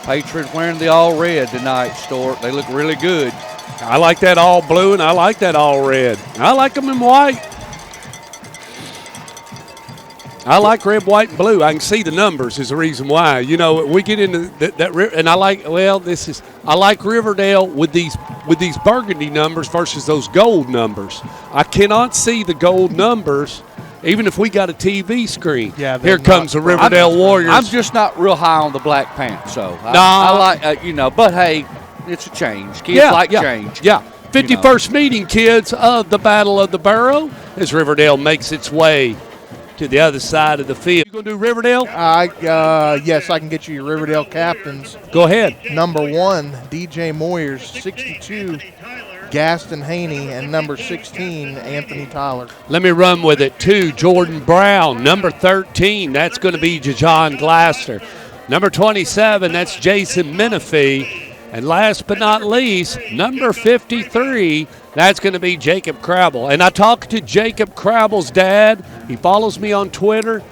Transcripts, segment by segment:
Patriots wearing the all red tonight, Stort. They look really good. I like that all blue, and I like that all red. I like them in white. I like red, white, and blue. I can see the numbers is the reason why. You know, we get into that and I like. Well, I like Riverdale with these burgundy numbers versus those gold numbers. I cannot see the gold numbers, even if we got a TV screen. Yeah, here comes the Riverdale Warriors. I'm just not real high on the black pants, so I like But hey, it's a change. Kids like change. Yeah. 51st meeting, kids, of the Battle of the Borough as Riverdale makes its way to the other side of the field. You going to do Riverdale? Yes, I can get you your Riverdale captains. Go ahead. Number 1, DJ Moyers, 62, Gaston Haney, and number 16, Anthony Tyler. Let me run with it. 2, Jordan Brown. Number 13, that's going to be Jajon Glasser. Number 27, that's Jason Menifee. And last but not least, number 53, that's going to be Jacob Crabble. And I talked to Jacob Crabble's dad. He follows me on Twitter.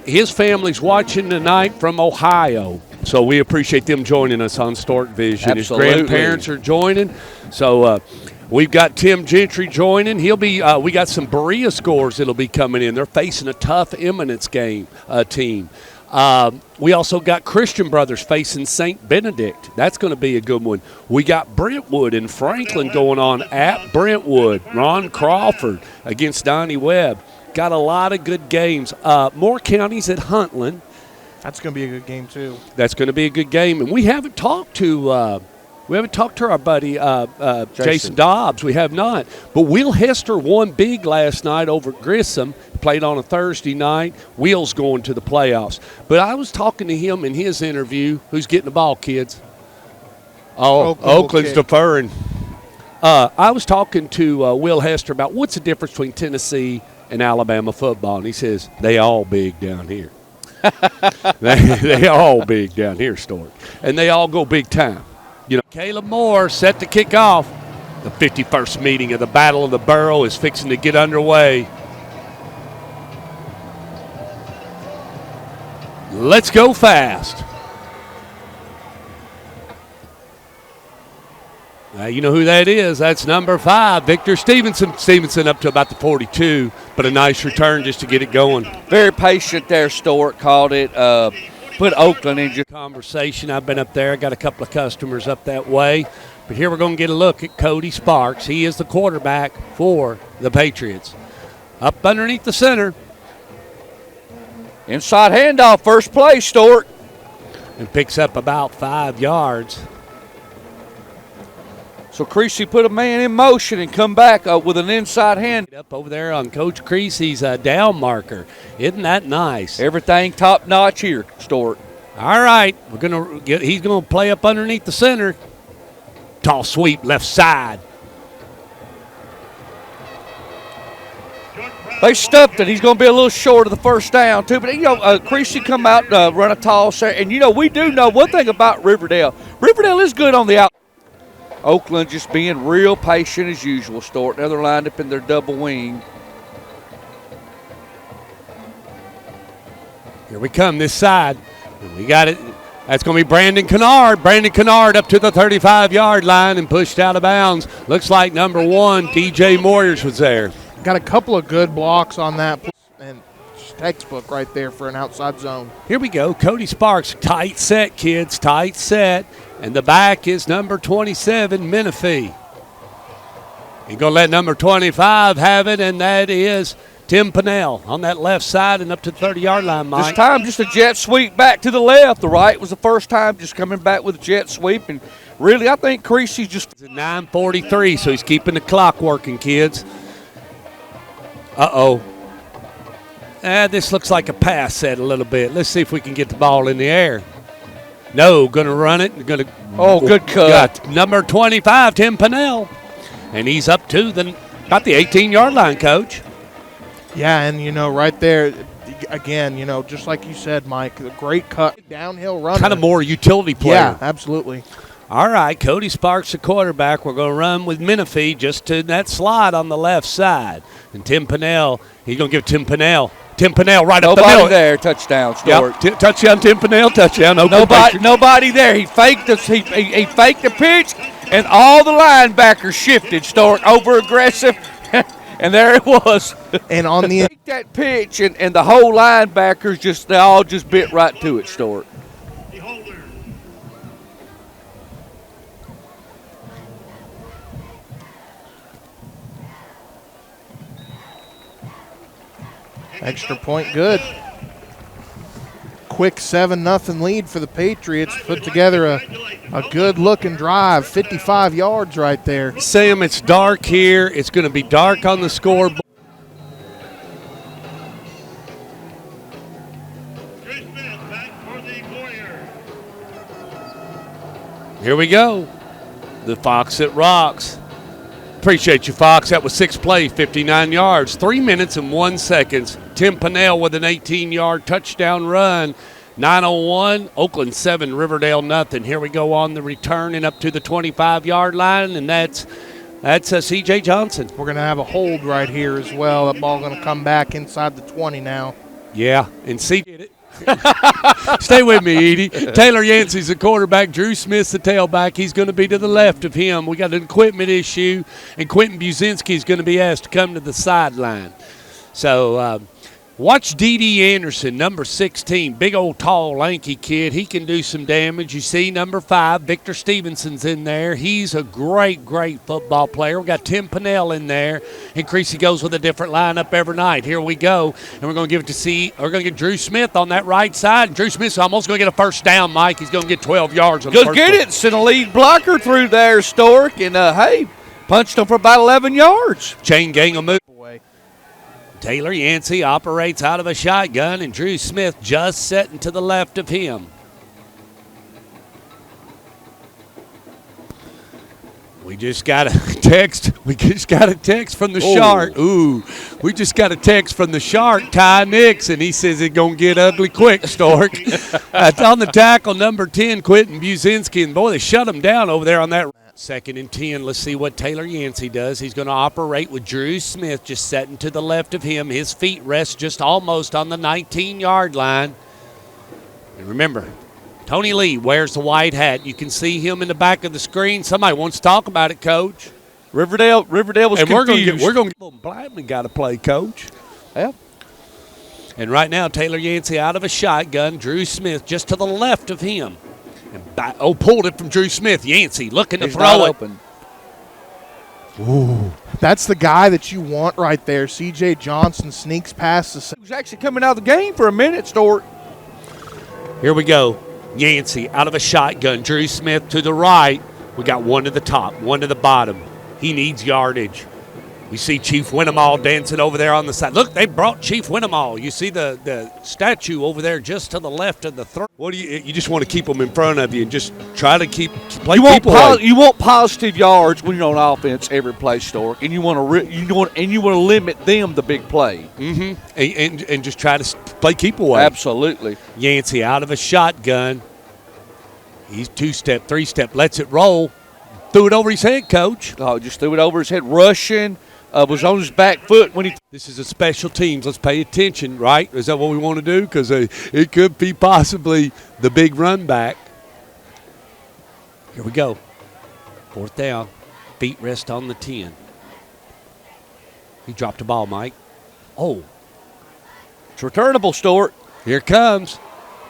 His family's watching tonight from Ohio. So we appreciate them joining us on Stort Vision. Absolutely. His grandparents are joining. So we've got Tim Gentry joining. He'll be. We got some Berea scores that'll be coming in. They're facing a tough Eminence team. We also got Christian Brothers facing St. Benedict. That's going to be a good one. We got Brentwood and Franklin going on at Brentwood. Ron Crawford against Donnie Webb. Got a lot of good games. Moore County's at Huntland. That's going to be a good game, too. That's going to be a good game. And we haven't talked to our buddy Jason Dobbs. We have not. But Will Hester won big last night over at Grissom. Played on a Thursday night. Will's going to the playoffs. But I was talking to him in his interview. Who's getting the ball, kids? Oh, Oakland's deferring. I was talking to Will Hester about what's the difference between Tennessee and Alabama football. And he says, they all big down here. they all big down here, Stort. And they all go big time. You know, Caleb Moore set to kick off. The 51st meeting of the Battle of the Borough is fixing to get underway. Let's go fast. You know who that is. That's number 5, Victor Stevenson. Stevenson up to about the 42, but a nice return just to get it going. Very patient there, Stort. Called it. Put Oakland in your conversation. I've been up there. I got a couple of customers up that way. But here we're going to get a look at Cody Sparks. He is the quarterback for the Patriots. Up underneath the center. Inside handoff, first play, Stort. And picks up about 5 yards. So Creasy put a man in motion and come back with an inside hand. Up over there on Coach Creasy's down marker. Isn't that nice? Everything top notch here, Stort. All right, he's gonna play up underneath the center. Tall sweep left side. They stuffed it. He's going to be a little short of the first down, too. But, Creasy come out, run a tall set. And, we do know one thing about Riverdale. Riverdale is good on the out. Oakland just being real patient as usual, Stort. Now they're lined up in their double wing. Here we come this side. We got it. That's going to be Brandon Kennard. Brandon Kennard up to the 35-yard line and pushed out of bounds. Looks like number 1, DJ Moyers, was there. Got a couple of good blocks on that, and textbook right there for an outside zone. Here we go. Cody Sparks, tight set, kids, tight set. And the back is number 27, Menifee. He's going to let number 25 have it, and that is Tim Pennell on that left side and up to the 30-yard line, Mike. This time just a jet sweep back to the left. The right was the first time just coming back with a jet sweep. And really, I think Creasy's just – 9:43, so he's keeping the clock working, kids. Uh-oh. This looks like a pass set a little bit. Let's see if we can get the ball in the air. No, going to run it. Good cut. Got number 25, Tim Pennell. And he's up to about the 18-yard line, Coach. Yeah, and, right there, again, just like you said, Mike, a great cut, downhill runner. Kind of more utility player. Yeah, absolutely. All right, Cody Sparks, the quarterback. We're going to run with Menifee just to that slide on the left side. And Tim Pennell, he's going to give Tim Pennell Tim Pennell right up the Nobody middle. there. Touchdown, Stewart. Yep. Touchdown, Tim Pennell. Touchdown, Oakland Patriots. Nobody there. He faked the he faked the pitch, and all the linebackers shifted. Stork over aggressive, and there it was. And on the that pitch, and the whole linebackers they all just bit right to it, Stork. extra point, good. Quick 7-0 lead for the Patriots. Put together a good-looking drive, 55 yards right there. Sam, it's dark here. It's going to be dark on the scoreboard. Here we go. The Fox that rocks. Appreciate you, Fox. That was 6 plays, 59 yards, 3 minutes and 1 second. Tim Pennell with an 18-yard touchdown run. 9:01, Oakland 7, Riverdale nothing. Here we go on the return and up to the 25-yard line, and that's C.J. Johnson. We're going to have a hold right here as well. That ball going to come back inside the 20 now. Yeah, and C did it. Stay with me, Edie. Taylor Yancey's the quarterback. Drew Smith's the tailback. He's going to be to the left of him. We got an equipment issue, and Quentin Buzinski is going to be asked to come to the sideline. So watch D.D. Anderson, number 16, big old tall lanky kid. He can do some damage. You see number 5, Victor Stevenson's in there. He's a great football player. We got Tim Pennell in there, and Creasy goes with a different lineup every night. Here we go, and we're going to give it to we're going to get Drew Smith on that right side. And Drew Smith's almost going to get a first down, Mike. He's going to get 12 yards on the first get it. Send a lead blocker through there, Stork, and hey, punched him for about 11 yards. Chain gang will move. Taylor Yancey operates out of a shotgun, and Drew Smith just setting to the left of him. We just got a text. We just got a text from the Shark. Ooh, we just got a text from the Shark, Ty Nix, and he says it's going to get ugly quick, Stork. On the tackle, number 10, Quentin Buzinski, and boy, they shut him down over there on that. 2nd and 10. Let's see what Taylor Yancey does. He's going to operate with Drew Smith just setting to the left of him. His feet rest just almost on the 19-yard line. And remember, Tony Lee wears the white hat. You can see him in the back of the screen. Somebody wants to talk about it, Coach. Riverdale was and confused. We're going to get Blackman got to play, Coach. Yeah. And right now, Taylor Yancey out of a shotgun. Drew Smith just to the left of him. And pulled it from Drew Smith. Yancey looking to throw it. Open. Ooh, that's the guy that you want right there. C.J. Johnson sneaks past the. He was actually coming out of the game for a minute, Stork. Here we go. Yancey out of a shotgun. Drew Smith to the right. We got one to the top, one to the bottom. He needs yardage. We see Chief Winnemall dancing over there on the side. Look, they brought Chief Winnemall. You see the statue over there just to the left of the throw. What do you just want to keep them in front of you and just try to play people away. You want positive yards when you're on offense every play, Stork, and you want to limit them the big play. Mm-hmm. And just try to play keep away. Absolutely. Yancey out of a shotgun. He's 2-step, 3-step, lets it roll. Threw it over his head, Coach. Oh, just threw it over his head, rushing. Was on his back foot when he. This is a special teams. Let's pay attention, right? Is that what we want to do? Because it could be possibly the big run back. Here we go. 4th down. Feet rest on the 10. He dropped the ball, Mike. Oh. It's returnable, Stork. Here comes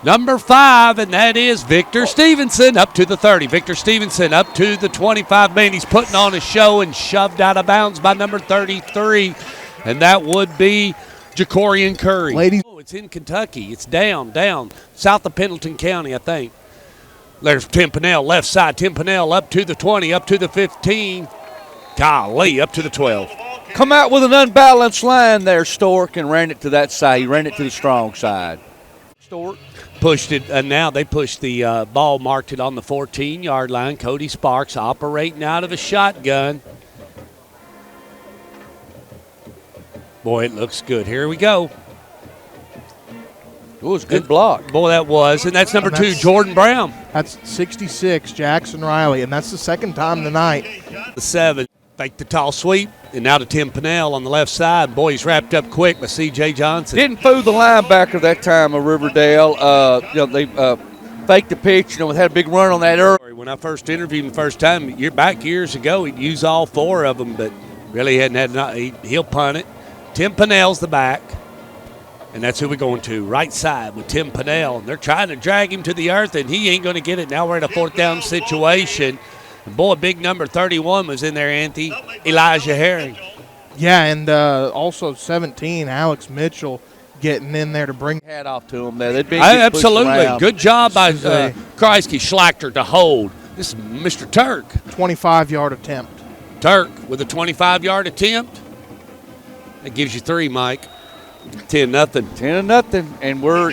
number 5, and that is Victor Stevenson up to the 30. Victor Stevenson up to the 25. Man, he's putting on a show and shoved out of bounds by number 33, and that would be Jacorian Curry. Ladies. Oh, it's in Kentucky. It's down, south of Pendleton County, I think. There's Tim Pennell, left side. Tim Pennell up to the 20, up to the 15. Golly, up to the 12. Come out with an unbalanced line there, Stork, and ran it to that side. He ran it to the strong side. Stork. Pushed it, and now they pushed the ball, marked it on the 14-yard line. Cody Sparks operating out of a shotgun. Boy, it looks good. Here we go. It was a good block. Boy, that was. And that's number 2, Jordan Brown. That's 66, Jackson Riley, and that's the second time tonight. The 7. Fake the tall sweep, and now to Tim Pennell on the left side. Boy, he's wrapped up quick by C.J. Johnson. Didn't fool the linebacker that time of Riverdale. They faked the pitch. Had a big run on that early. When I first interviewed him the first time, back years ago, he'd use all 4 of them, but really hadn't had enough. He'll punt it. Tim Pennell's the back, and that's who we're going to. Right side with Tim Pennell. And they're trying to drag him to the earth, and he ain't going to get it. Now we're in a 4th down situation. And boy, big number 31 was in there, Anthony. Elijah Herring. Yeah, and also 17, Alex Mitchell getting in there to bring hat off to him there. Absolutely. Good job by Kreisky Schlachter to hold. This is Mr. Turk. 25-yard attempt. Turk with a 25-yard attempt. That gives you 3, Mike. 10-0. 10-0. And we're,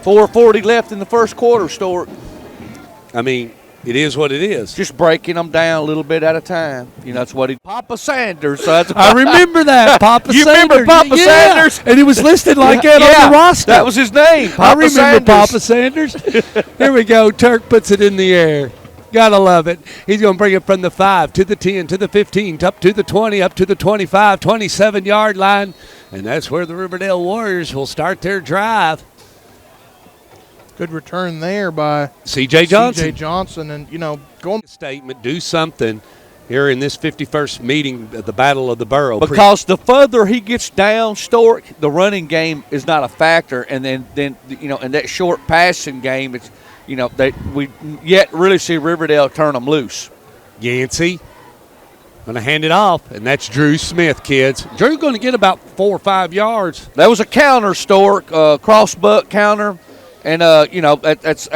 4:40 left in the first quarter, Stork. I mean, it is what it is. Just breaking them down a little bit at a time. That's what he. Papa Sanders. So I remember that. Papa Sanders. You remember Papa Sanders? And he was listed like that on the roster. That was his name. I remember Papa Sanders. Here we go. Turk puts it in the air. Gotta love it. He's going to bring it from the 5 to the 10 to the 15, up to the 20, up to the 25, 27-yard line. And that's where the Riverdale Warriors will start their drive. Good return there by C.J. Johnson. C.J. Johnson, and, going. Statement, do something here in this 51st meeting of the Battle of the Borough. Because the further he gets down, Stork, the running game is not a factor. And then in that short passing game, it's, we yet really see Riverdale turn them loose. Yancey going to hand it off, and that's Drew Smith, kids. Drew going to get about 4 or 5 yards. That was a counter, Stork, cross butt counter. And, that's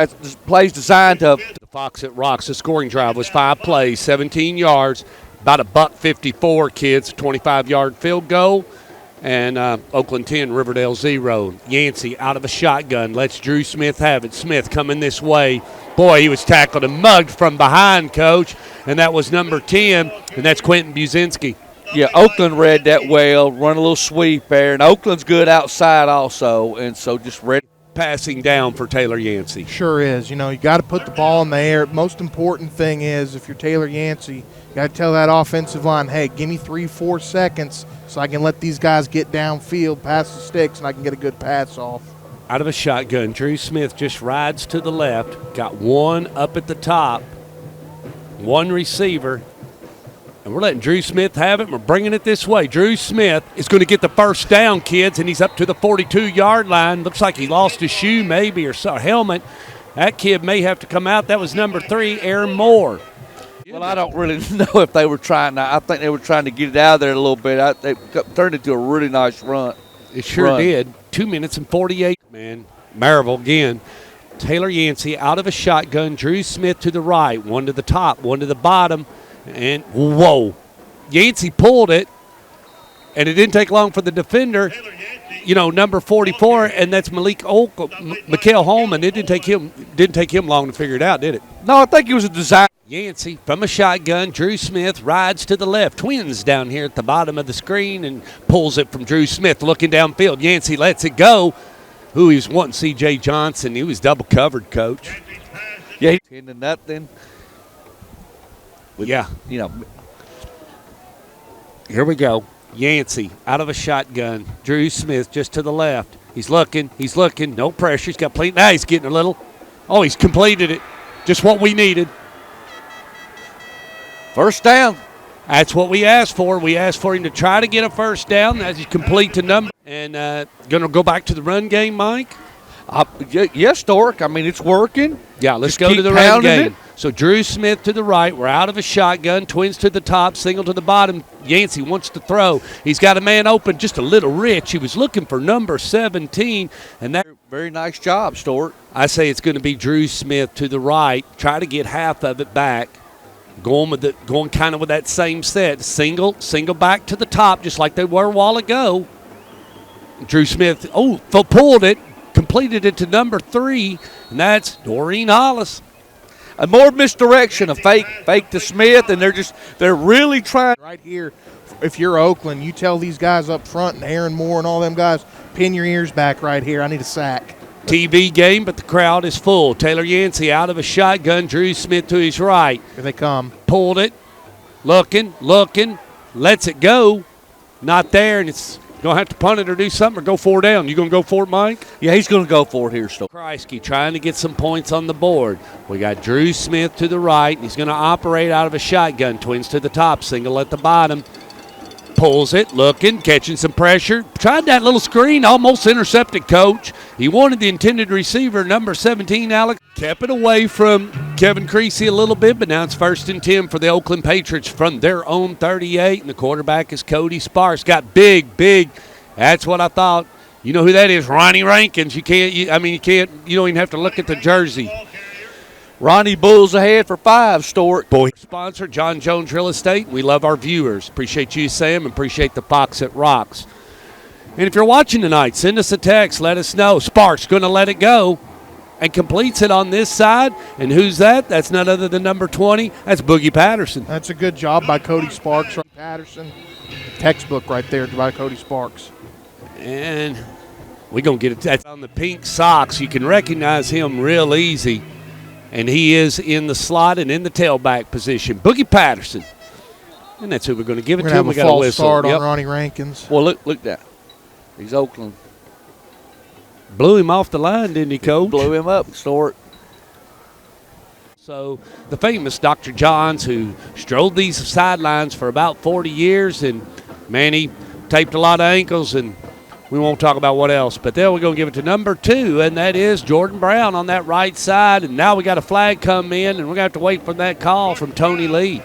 plays designed to. The Fox at Rocks, the scoring drive was 5 plays, 17 yards, about $1.54, kids, 25-yard field goal. And Oakland 10, Riverdale 0. Yancey out of a shotgun, lets Drew Smith have it. Smith coming this way. Boy, he was tackled and mugged from behind, Coach. And that was number 10, and that's Quentin Buzinski. Yeah, Oakland read that well, run a little sweep there. And Oakland's good outside also, and so just ready. Passing down for Taylor Yancey. Sure is. You got to put the ball in the air. Most important thing is, if you're Taylor Yancey, you got to tell that offensive line, hey, give me 3-4 seconds so I can let these guys get downfield past the sticks and I can get a good pass off. Out of a shotgun, Drew Smith just rides to the left, got one up at the top, one receiver, and we're letting Drew Smith have it. We're bringing it this way. Drew Smith is going to get the first down, kids, and he's up to the 42-yard line. Looks like he lost his shoe maybe or a helmet. That kid may have to come out. That was number 3, Aaron Moore. Well, I don't really know if they were trying. I think they were trying to get it out of there a little bit. They turned it into a really nice run. It sure did. 2 minutes and 48. Man, Maryville again. Taylor Yancey out of a shotgun. Drew Smith to the right. One to the top, one to the bottom. And, whoa, Yancey pulled it, and it didn't take long for the defender, number 44, and that's Mikael Holman. It didn't take him long to figure it out, did it? No, I think it was a design. Yancey from a shotgun. Drew Smith rides to the left. Twins down here at the bottom of the screen and pulls it from Drew Smith looking downfield. Yancey lets it go. He was wanting C.J. Johnson. He was double covered, Coach. Yeah, 10-0. Yeah. Here we go. Yancey out of a shotgun. Drew Smith just to the left. He's looking. No pressure. He's got plenty. Now he's getting a little. Oh, he's completed it. Just what we needed. First down. That's what we asked for. We asked for him to try to get a first down as he complete to number. And going to go back to the run game, Mike? Yes, Stork. I mean, it's working. Yeah, let's go to the run game. So Drew Smith to the right. We're out of a shotgun. Twins to the top, single to the bottom. Yancey wants to throw. He's got a man open, just a little rich. He was looking for number 17. And that very nice job, Stork. I say it's going to be Drew Smith to the right. Try to get half of it back. Going kind of with that same set. Single back to the top, just like they were a while ago. Drew Smith, pulled it, completed it to number 3, and that's Doreen Hollis. A more misdirection, a fake to Smith, and they're really trying. Right here, if you're Oakland, you tell these guys up front and Aaron Moore and all them guys, pin your ears back right here. I need a sack. TV game, but the crowd is full. Taylor Yancey out of a shotgun. Drew Smith to his right. Here they come. Pulled it. Looking. Lets it go. Not there, and it's going to have to punt it or do something or go 4 down. You going to go for it, Mike? Yeah, he's going to go for it here, Story. Kreisky trying to get some points on the board. We got Drew Smith to the right. He's going to operate out of a shotgun. Twins to the top, single at the bottom. Pulls it, looking, catching some pressure. Tried that little screen, almost intercepted, Coach. He wanted the intended receiver, number 17, Alex. Kept it away from Kevin Creasy a little bit, but now it's 1st and 10 for the Oakland Patriots from their own 38, and the quarterback is Cody Sparks. Got big. That's what I thought. You know who that is, Ronnie Rankins. You don't even have to look at the jersey. Ronnie Bulls ahead for 5, Stort. Boy. Sponsor, John Jones Real Estate. We love our viewers. Appreciate you, Sam, and appreciate the Fox that rocks. And if you're watching tonight, send us a text. Let us know. Sparks going to let it go and completes it on this side. And who's that? That's none other than number 20. That's Boogie Patterson. That's a good job by Cody Sparks. Patterson, textbook right there by Cody Sparks. And we're going to get it. That's on the pink socks. You can recognize him real easy. And he is in the slot and in the tailback position. Boogie Patterson. And that's who we're going to give it to. We got a false start on Ronnie Rankins. Well, look at that. He's Oakland. Blew him off the line, didn't he, Coach? Blew him up, Stort. So the famous Dr. Johns, who strolled these sidelines for about 40 years, and, man, he taped a lot of ankles, and we won't talk about what else. But then we're going to give it to number 2, and that is Jordan Brown on that right side. And now we got a flag come in, and we're going to have to wait for that call from Tony Lee.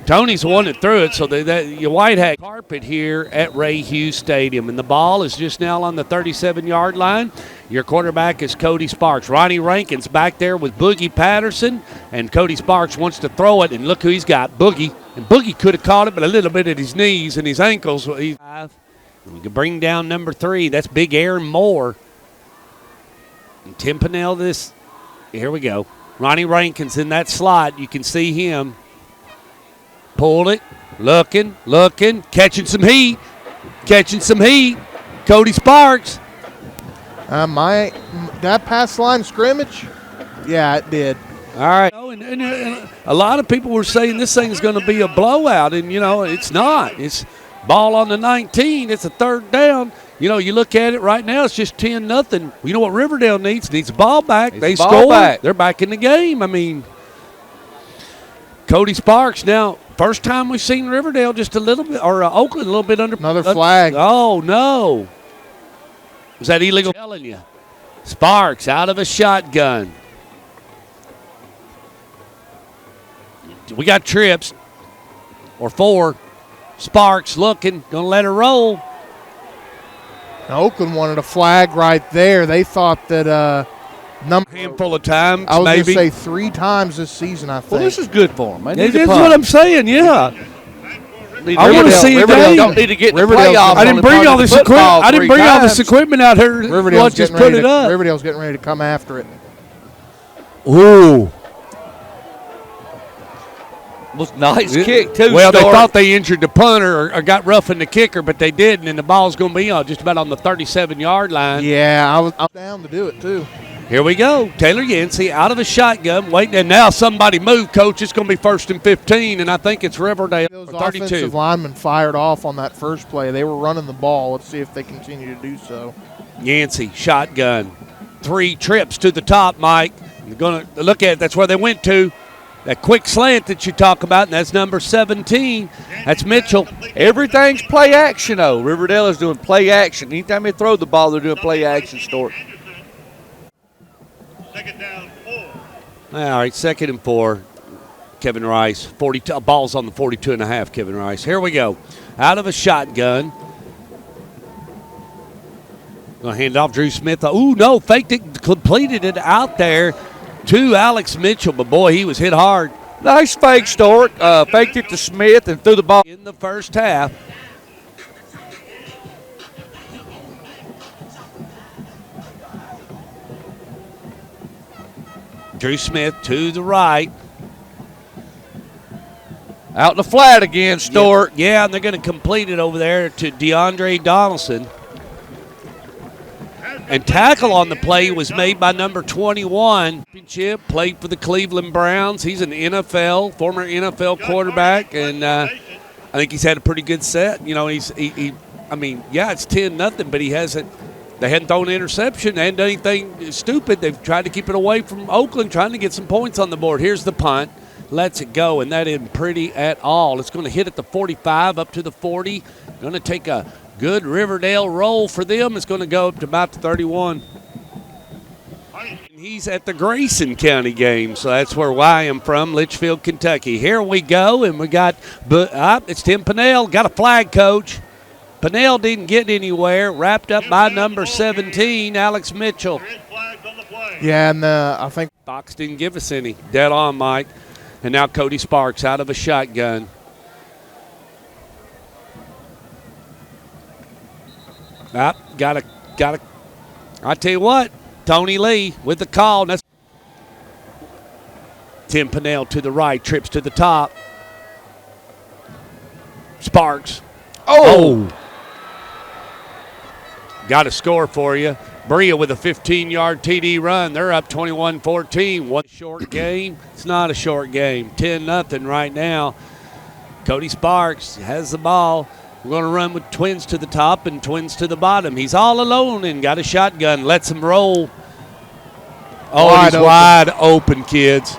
Tony's the one that threw it, so your White Hat carpet here at Ray Hughes Stadium. And the ball is just now on the 37-yard line. Your quarterback is Cody Sparks. Ronnie Rankins back there with Boogie Patterson, and Cody Sparks wants to throw it, and look who he's got, Boogie. And Boogie could have caught it, but a little bit at his knees and his ankles. We can bring down number 3. That's Big Aaron Moore. And Tim Pinnell, here we go. Ronnie Rankins in that slot. You can see him. Pulled it, looking, catching some heat. Cody Sparks. That pass line scrimmage? Yeah, it did. All right. And a lot of people were saying this thing is going to be a blowout, and, it's not. It's ball on the 19. It's a 3rd down. You look at it right now, it's just 10-0. You know what Riverdale needs? Needs the ball back. They score. They're back in the game. Cody Sparks now. First time we've seen Riverdale just a little bit, or Oakland a little bit under. Another flag. Oh, no. Was that illegal? I'm telling you. Sparks out of a shotgun. We got trips, or 4. Sparks looking, going to let her roll. Now, Oakland wanted a flag right there. They thought that handful of times, I was maybe. going to say 3 times this season, I think. Well, this is good for them. That's what I'm saying, yeah. I want to see a game. Don't need to get the Riverdale's playoffs. I didn't bring all this equipment. I didn't bring all this equipment out here. Riverdale's just put it up. Riverdale's getting ready to come after it. Ooh. Was nice kick, too. Well, they thought they injured the punter or got roughing the kicker, but they didn't, and the ball's going to be just about on the 37-yard line. Yeah, I was down to do it, too. Here we go. Taylor Yancey out of a shotgun, waiting, and now somebody moved, Coach. It's going to be 1st and 15, and I think it's Riverdale. Those 32. Offensive linemen fired off on that first play. They were running the ball. Let's see if they continue to do so. Yancey, shotgun. 3 trips to the top, Mike. You're going to look at it. That's where they went to. That quick slant that you talk about, and that's number 17. That's Mitchell. Everything's play action, though. Riverdale is doing play action. Anytime they throw the ball, they're doing play action, Stort. 2nd down, 4. All right, 2nd and 4. Kevin Rice. 42 balls on the 42.5, Kevin Rice. Here we go. Out of a shotgun. Going to hand it off Drew Smith. Ooh, no, faked it, completed it out there to Alex Mitchell, but boy, he was hit hard. Nice fake, Stort. Faked it to Smith and threw the ball in the first half. Drew Smith to the right. Out in the flat again, Stort. Yeah, and they're going to complete it over there to DeAndre Donaldson. And tackle on the play was made by number 21. Championship, played for the Cleveland Browns. He's an former NFL quarterback, and I think he's had a pretty good set. You know, it's 10-0, but they hadn't thrown an interception. They hadn't done anything stupid. They've tried to keep it away from Oakland, trying to get some points on the board. Here's the punt. Lets it go, and that isn't pretty at all. It's going to hit at the 45, up to the 40. Going to take a good Riverdale roll for them. It's going to go up to about the 31. He's at the Grayson County game, so that's where I am from, Litchfield, Kentucky. Here we go, and we got it's Tim Pennell. Got a flag, Coach. Pennell didn't get anywhere. Wrapped up by number 17, Alex Mitchell. Yeah, and I think Fox didn't give us any. Dead on, Mike. And now Cody Sparks out of a shotgun. Got a. I tell you what, Tony Lee with the call. That's Tim Pennell to the right, trips to the top. Sparks. Oh! Got a score for you. Bria with a 15-yard TD run. They're up 21-14. One short game. It's not a short game. 10-0 right now. Cody Sparks has the ball. We're going to run with twins to the top and twins to the bottom. He's all alone and got a shotgun. Lets him roll. Oh, he's wide open, kids.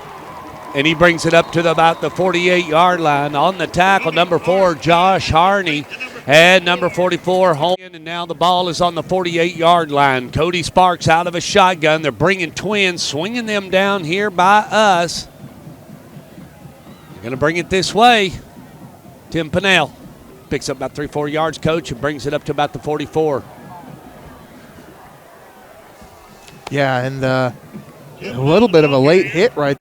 And he brings it up to about the 48-yard line. On the tackle, number 4, Josh Harney. And number 44, home. And now the ball is on the 48-yard line. Cody Sparks out of a shotgun. They're bringing twins, swinging them down here by us. They're going to bring it this way. Tim Pennell picks up about 3-4 yards, Coach, and brings it up to about the 44. Yeah, and a little bit of a late hit right.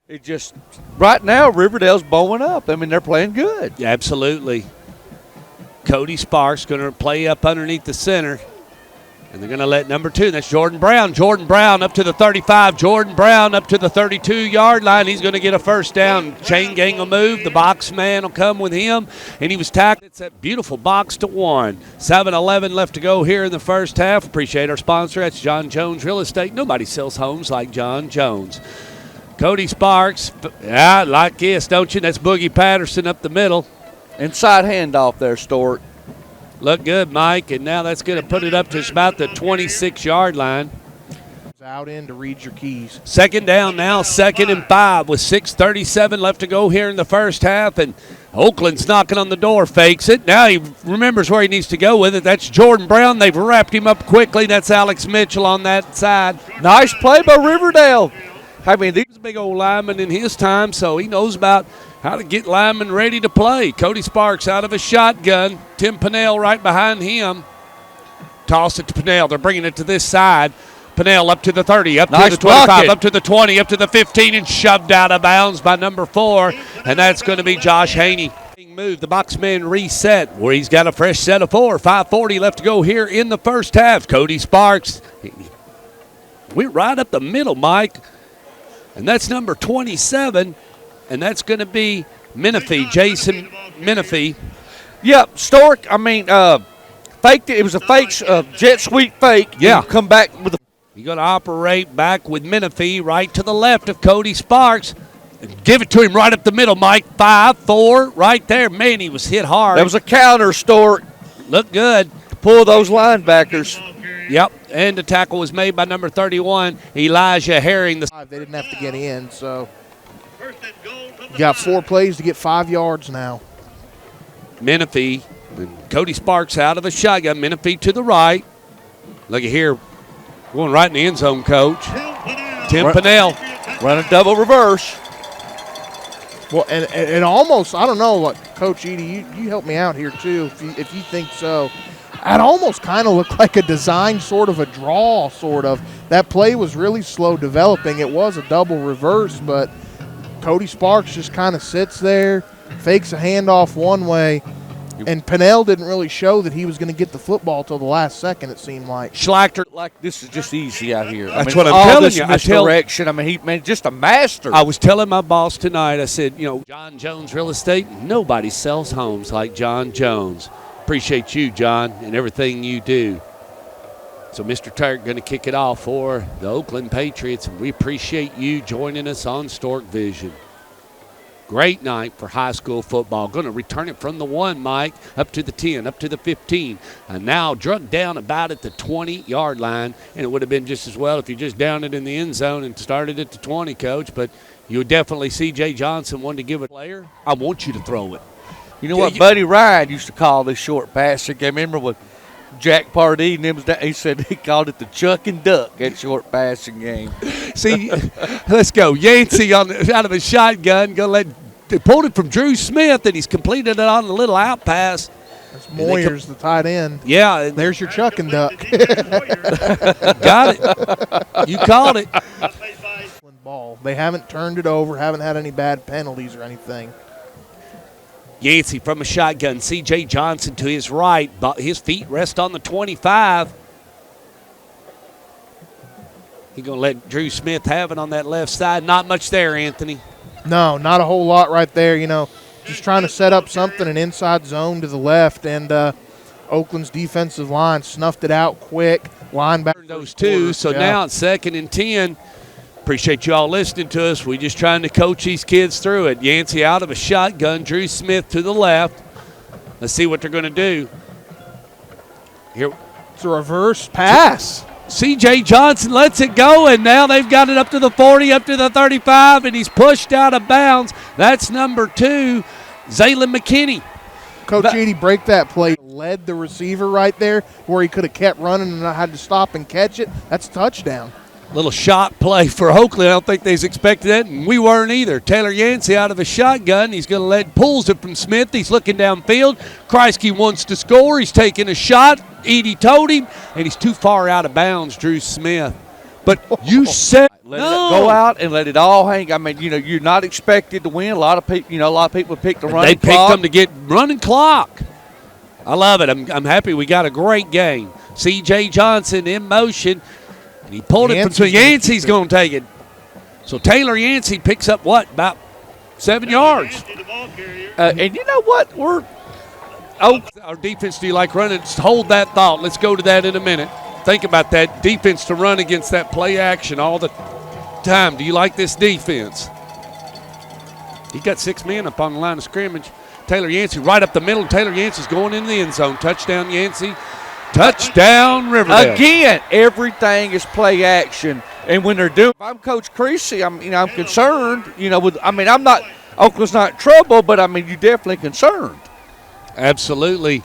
Right now, Riverdale's bowing up. I mean, they're playing good. Yeah, absolutely. Cody Sparks going to play up underneath the center. And they're going to let number 2, that's Jordan Brown. Jordan Brown up to the 35. Jordan Brown up to the 32-yard line. He's going to get a first down. Chain gang will move. The box man will come with him. And he was tackled. It's that beautiful box to 1. 7-11 left to go here in the first half. Appreciate our sponsor. That's John Jones Real Estate. Nobody sells homes like John Jones. Cody Sparks, like this, don't you? That's Boogie Patterson up the middle. Inside handoff there, Stork. Look good, Mike, and now that's going to put it up to about the 26-yard line. Out in to read your keys. Second down now, 2nd and 5 with 6:37 left to go here in the first half, and Oakland's knocking on the door, fakes it. Now he remembers where he needs to go with it. That's Jordan Brown. They've wrapped him up quickly. That's Alex Mitchell on that side. Nice play by Riverdale. I mean, he's a big old lineman in his time, so he knows about how to get linemen ready to play. Cody Sparks out of a shotgun. Tim Pennell right behind him. Toss it to Pennell. They're bringing it to this side. Pennell up to the 30, up to the 25, up to the 20, up to the 15, and shoved out of bounds by number 4, and that's going to be Josh Haney. Move. The box man reset where he's got a fresh set of 4. 5:40 left to go here in the first half. Cody Sparks. We're right up the middle, Mike. And that's number 27, and that's going to be Menifee, Jason Menifee. Yep, Stork, I mean, faked it. It was a fake, jet sweep fake. Yeah. Come back with a. You're going to operate back with Menifee right to the left of Cody Sparks. And give it to him right up the middle, Mike. 5-4 right there. Man, he was hit hard. That was a counter, Stork. Looked good. Pull those linebackers. Yep, and the tackle was made by number 31, Elijah Herring. They didn't have to get in, so you got 4 plays to get 5 yards now. Menifee, Cody Sparks out of a shotgun. Menifee to the right. Look at here, going right in the end zone, Coach. Tim Pennell. Run a double reverse. Well, and almost, I don't know what, Coach Edie, you help me out here too if you think so. It almost kind of looked like a design sort of a draw, sort of. That play was really slow developing. It was a double reverse, but Cody Sparks just kind of sits there, fakes a handoff one way, and Pennell didn't really show that he was going to get the football till the last second, it seemed like. Schlachter, like this is just easy out here. That's what I'm telling you. Misdirection. I mean, just a master. I was telling my boss tonight, I said, John Jones Real Estate, nobody sells homes like John Jones. Appreciate you, John, and everything you do. So Mr. Turk going to kick it off for the Oakland Patriots, and we appreciate you joining us on Stork Vision. Great night for high school football. Going to return it from the 1, Mike, up to the 10, up to the 15, and now drug down about at the 20-yard line. And it would have been just as well if you just downed it in the end zone and started at the 20, Coach. But you would definitely see Jay Johnson wanted to give it a player. I want you to throw it. You know what Buddy Ryan used to call this short passing game? Remember when Jack Pardee and them, he said he called it the chuck and duck, that short passing game. See, let's go. Yancey out of a shotgun. They pulled it from Drew Smith, and he's completed it on a little out pass. That's Moyers, the tight end. Yeah. There's your chuck and duck. Got it. You called it. Ball. They haven't turned it over, haven't had any bad penalties or anything. Yancey from a shotgun. C.J. Johnson to his right. But his feet rest on the 25. He's going to let Drew Smith have it on that left side. Not much there, Anthony. No, not a whole lot right there. You know, just trying to set up something, an inside zone to the left, and Oakland's defensive line snuffed it out quick. Linebacker. Those two, so now it's 2nd and 10. Appreciate you all listening to us. We're just trying to coach these kids through it. Yancey out of a shotgun. Drew Smith to the left. Let's see what they're going to do. Here, it's a reverse pass. C.J. Johnson lets it go, and now they've got it up to the 40, up to the 35, and he's pushed out of bounds. That's number 2, Zaylin McKinney. Coach Edie, break that play. Led the receiver right there where he could have kept running and not had to stop and catch it. That's a touchdown. Little shot play for Oakland. I don't think they expected that, and we weren't either. Taylor Yancey out of a shotgun. He's going to pulls it from Smith. He's looking downfield. Kreisky wants to score. He's taking a shot. Edie told him, and he's too far out of bounds, Drew Smith. But you said let it go out and let it all hang. I mean, you know, you're not expected to win. A lot of people pick the running clock. They picked them to get running clock. I love it. I'm happy we got a great game. C.J. Johnson in motion. And he pulled it from Yancey's going to take it. So Taylor Yancey picks up what? About 7 yards. And you know what? Our defense, do you like running? Just hold that thought. Let's go to that in a minute. Think about that defense to run against that play action all the time. Do you like this defense? He got 6 men up on the line of scrimmage. Taylor Yancey right up the middle. Taylor Yancey's going in the end zone. Touchdown, Yancey. Touchdown, Riverdale. Again, everything is play action. And when they're doing, if I'm Coach Creasy, I'm concerned. I'm not. Oakland's not in trouble, but you're definitely concerned. Absolutely.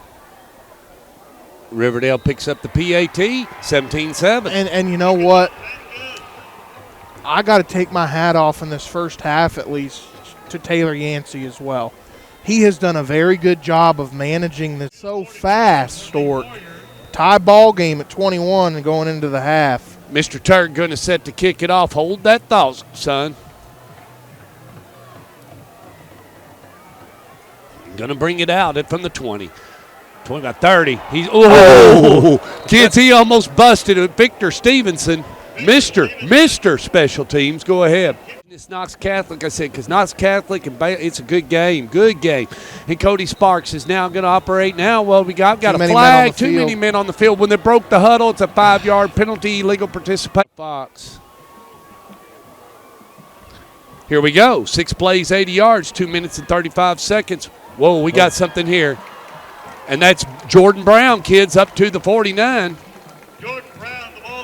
Riverdale picks up the PAT, 17-7. And you know what? I got to take my hat off in this first half, at least, to Taylor Yancey as well. He has done a very good job of managing this so fast, Stork. Tie ball game at 21 and going into the half. Mr. Turk going to set to kick it off. Hold that thought, son. Going to bring it out from the 20. 20 by 30. Kids, he almost busted it. Victor Stevenson, Mr. Special Teams. Go ahead. It's Knox Catholic, I said, because Knox Catholic, and it's a good game. And Cody Sparks is now going to operate now. Well, we got a flag. Too many men on the field. When they broke the huddle, it's a 5-yard penalty, illegal participation. Fox. Here we go. 6 plays, 80 yards, 2 minutes and 35 seconds. Whoa, we got something here. And that's Jordan Brown, kids, up to the 49.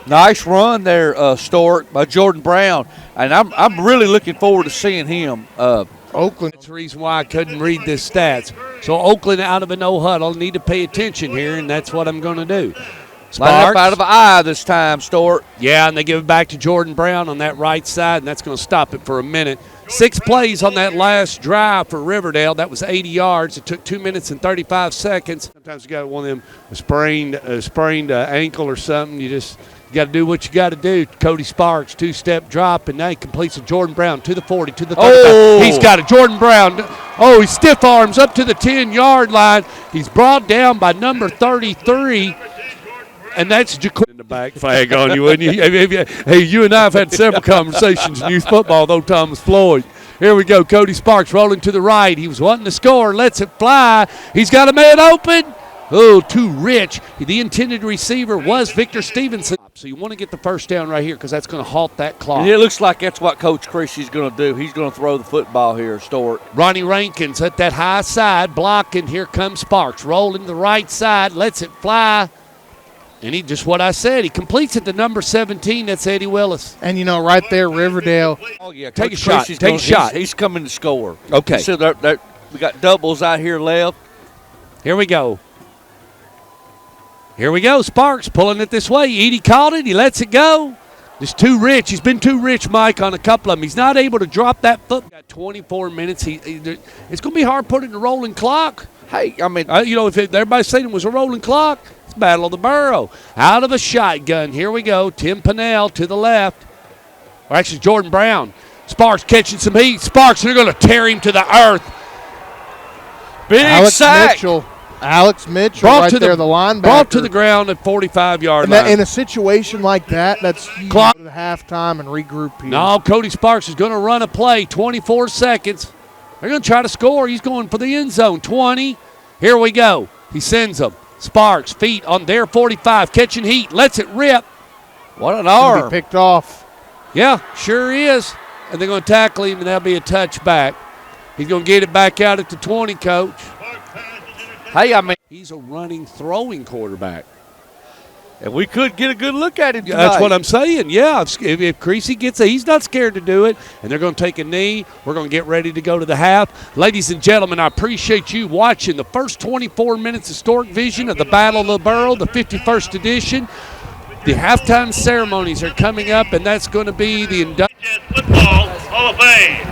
Nice run there, Stork, by Jordan Brown. And I'm really looking forward to seeing him. Oakland. That's the reason why I couldn't read this stats. So Oakland out of a no huddle, need to pay attention here, and that's what I'm going to do. Line up out of the eye this time, Stork. Yeah, and they give it back to Jordan Brown on that right side, and that's going to stop it for a minute. 6 plays on that last drive for Riverdale. That was 80 yards. It took 2 minutes and 35 seconds. Sometimes you got one of them sprained ankle or something. You got to do what you got to do. Cody Sparks, 2-step drop, and now he completes a Jordan Brown to the 40, to the 35. Oh. He's got it. Jordan Brown. Oh, he stiff arms up to the 10-yard line. He's brought down by number 33. And that's Jacob in the back flag on you, wouldn't you? Hey, you and I have had several conversations in youth football, though, Thomas Floyd. Here we go. Cody Sparks rolling to the right. He was wanting to score. Lets it fly. He's got a man open. Oh, too rich. The intended receiver was Victor Stevenson. So you want to get the first down right here because that's going to halt that clock. And it looks like that's what Coach Creasy's going to do. He's going to throw the football here, Stork. Ronnie Rankins at that high side, blocking. Here comes Sparks, rolling to the right side, lets it fly. And he just what I said, he completes it to number 17. That's Eddie Willis. And, you know, right there, Riverdale. Oh, yeah. Take Coach a shot. Creasy's Take a shot. He's coming to score. Okay. So we got doubles out here left. Here we go. Here we go. Sparks pulling it this way. Edie caught it. He lets it go. Just too rich. He's been too rich, Mike, on a couple of them. He's not able to drop that foot. Got 24 minutes. It's going to be hard putting the rolling clock. Hey, I mean, if everybody's saying it was a rolling clock, it's Battle of the Borough. Out of a shotgun. Here we go. Tim Pinnell to the left. Or actually, Jordan Brown. Sparks catching some heat. Sparks, they're going to tear him to the earth. big sack. Alex Mitchell Brought right there, the linebacker. Brought to the ground at 45-yard line. In a situation like that, that's you go to the halftime and regroup here. No, Cody Sparks is going to run a play, 24 seconds. They're going to try to score. He's going for the end zone, 20. Here we go. He sends them. Sparks, feet on their 45, catching heat, lets it rip. What an arm. Be picked off. Yeah, sure is. And they're going to tackle him, and that'll be a touchback. He's going to get it back out at the 20, Coach. Hey, I mean, he's a running, throwing quarterback. And we could get a good look at him tonight. That's what I'm saying. Yeah, if Creasy gets it, he's not scared to do it. And they're going to take a knee. We're going to get ready to go to the half. Ladies and gentlemen, I appreciate you watching the first 24 minutes of Stork Vision of the Battle of the Borough, the 51st edition. The halftime ceremonies are coming up, and that's going to be the Football Hall of Fame.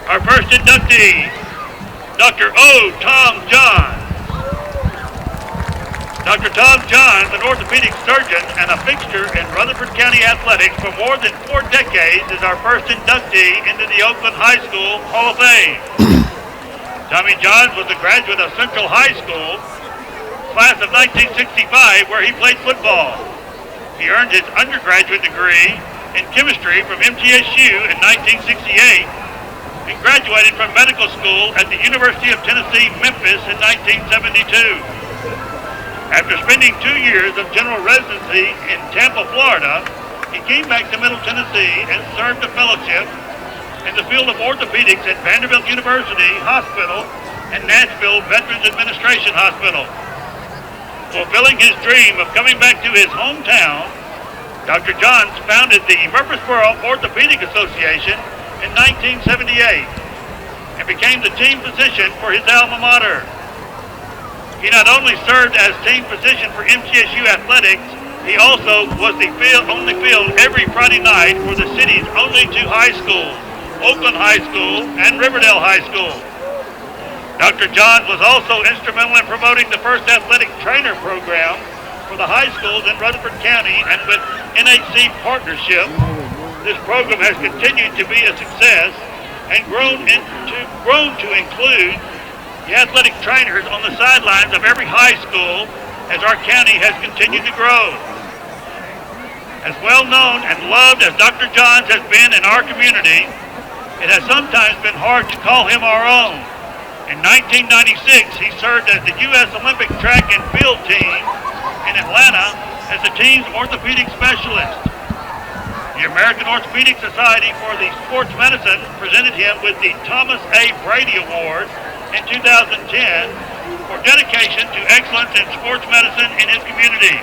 Our first inductee, Dr. O. Tom John. Dr. Tom John, an orthopedic surgeon and a fixture in Rutherford County athletics for more than 4 decades, is our first inductee into the Oakland High School Hall of Fame. Tommy Johns was a graduate of Central High School, class of 1965, where he played football. He earned his undergraduate degree in chemistry from MTSU in 1968 and graduated from medical school at the University of Tennessee, Memphis in 1972. After spending 2 years of general residency in Tampa, Florida, he came back to Middle Tennessee and served a fellowship in the field of orthopedics at Vanderbilt University Hospital and Nashville Veterans Administration Hospital. Fulfilling his dream of coming back to his hometown, Dr. Johns founded the Murfreesboro Orthopedic Association in 1978 and became the team physician for his alma mater. He not only served as team physician for MTSU athletics, he also was on the field every Friday night for the city's only 2 high schools, Oakland High School and Riverdale High School. Dr. Johns was also instrumental in promoting the first athletic trainer program for the high schools in Rutherford County, and with NHC partnership, this program has continued to be a success and grown to include the athletic trainers on the sidelines of every high school as our county has continued to grow. As well known and loved as Dr. Johns has been in our community, it has sometimes been hard to call him our own. In 1996, he served as the U.S. Olympic track and field team in Atlanta as the team's orthopedic specialist. The American Orthopedic Society for the Sports Medicine presented him with the Thomas A. Brady Award in 2010 for dedication to excellence in sports medicine in his community.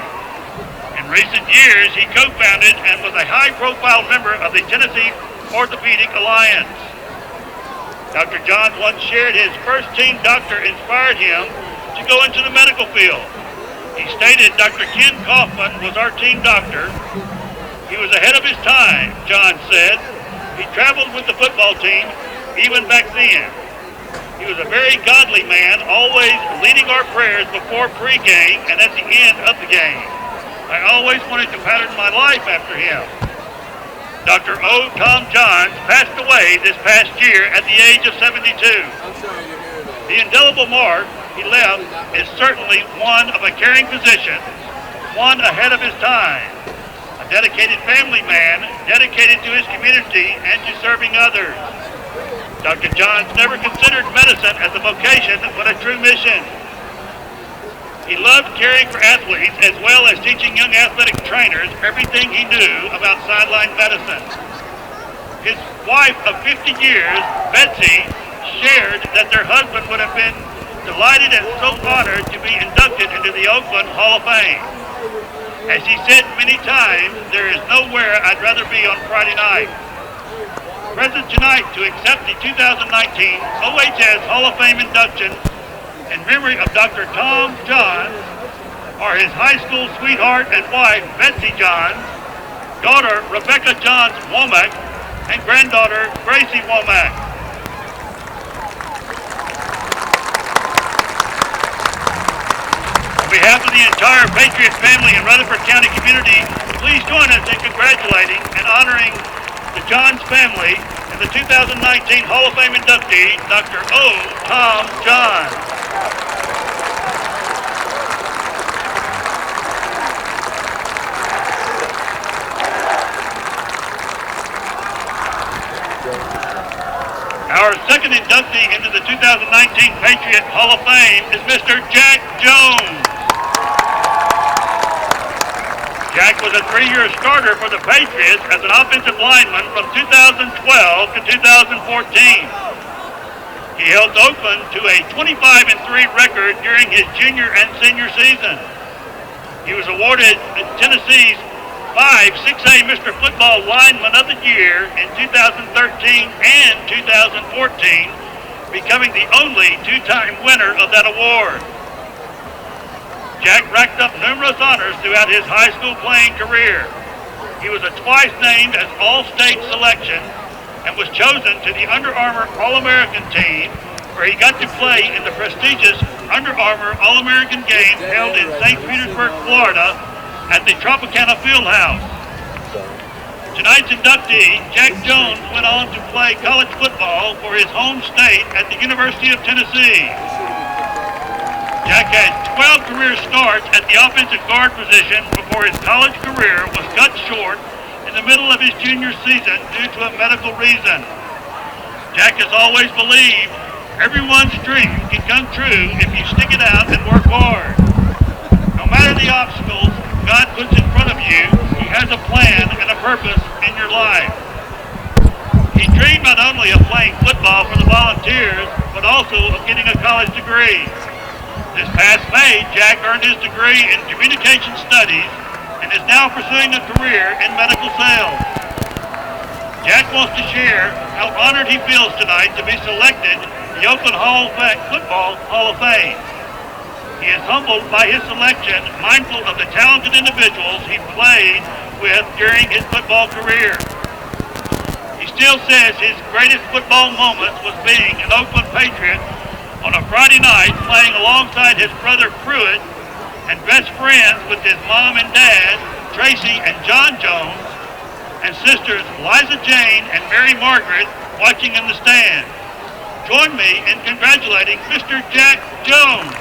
In recent years, he co-founded and was a high-profile member of the Tennessee Orthopedic Alliance. Dr. Johns once shared his first team doctor inspired him to go into the medical field. He stated Dr. Ken Kaufman was our team doctor. He was ahead of his time, John said. He traveled with the football team even back then. He was a very godly man, always leading our prayers before pregame and at the end of the game. I always wanted to pattern my life after him. Dr. O. Tom Johns passed away this past year at the age of 72. The indelible mark he left is certainly one of a caring physician, one ahead of his time, a dedicated family man, dedicated to his community and to serving others. Dr. Johns never considered medicine as a vocation but a true mission. He loved caring for athletes as well as teaching young athletic trainers everything he knew about sideline medicine. His wife of 50 years, Betsy, shared that their husband would have been delighted and so honored to be inducted into the Oakland Hall of Fame. As he said many times, there is nowhere I'd rather be on Friday night. Present tonight to accept the 2019 OHS Hall of Fame induction in memory of Dr. Tom Johns are his high school sweetheart and wife, Betsy Johns, daughter, Rebecca Johns Womack, and granddaughter, Gracie Womack. On behalf of the entire Patriot family and Rutherford County community, please join us in congratulating and honoring the Johns family and the 2019 Hall of Fame inductee, Dr. O. Tom Johns. Our second inductee into the 2019 Patriot Hall of Fame is Mr. Jack Jones. Jack was a 3-year starter for the Patriots as an offensive lineman from 2012 to 2014. He helped Oakland to a 25-3 record during his junior and senior season. He was awarded Tennessee's 6A Mr. Football Lineman of the Year in 2013 and 2014, becoming the only 2-time winner of that award. Jack racked up numerous honors throughout his high school playing career. He was twice named as All-State Selection and was chosen to the Under Armour All-American team, where he got to play in the prestigious Under Armour All-American game held in St. Petersburg, Florida at the Tropicana Fieldhouse. Tonight's inductee, Jack Jones, went on to play college football for his home state at the University of Tennessee. Jack had 12 career starts at the offensive guard position before his college career was cut short in the middle of his junior season due to a medical reason. Jack has always believed everyone's dream can come true if you stick it out and work hard. No matter the obstacles God puts in front of you, He has a plan and a purpose in your life. He dreamed not only of playing football for the Volunteers, but also of getting a college degree. This past May, Jack earned his degree in communication studies and is now pursuing a career in medical sales. Jack wants to share how honored he feels tonight to be selected to the Oakland Football Hall of Fame. He is humbled by his selection, mindful of the talented individuals he played with during his football career. He still says his greatest football moments was being an Oakland Patriot on a Friday night playing alongside his brother Pruitt and best friends with his mom and dad, Tracy and John Jones, and sisters Liza Jane and Mary Margaret watching in the stand. Join me in congratulating Mr. Jack Jones.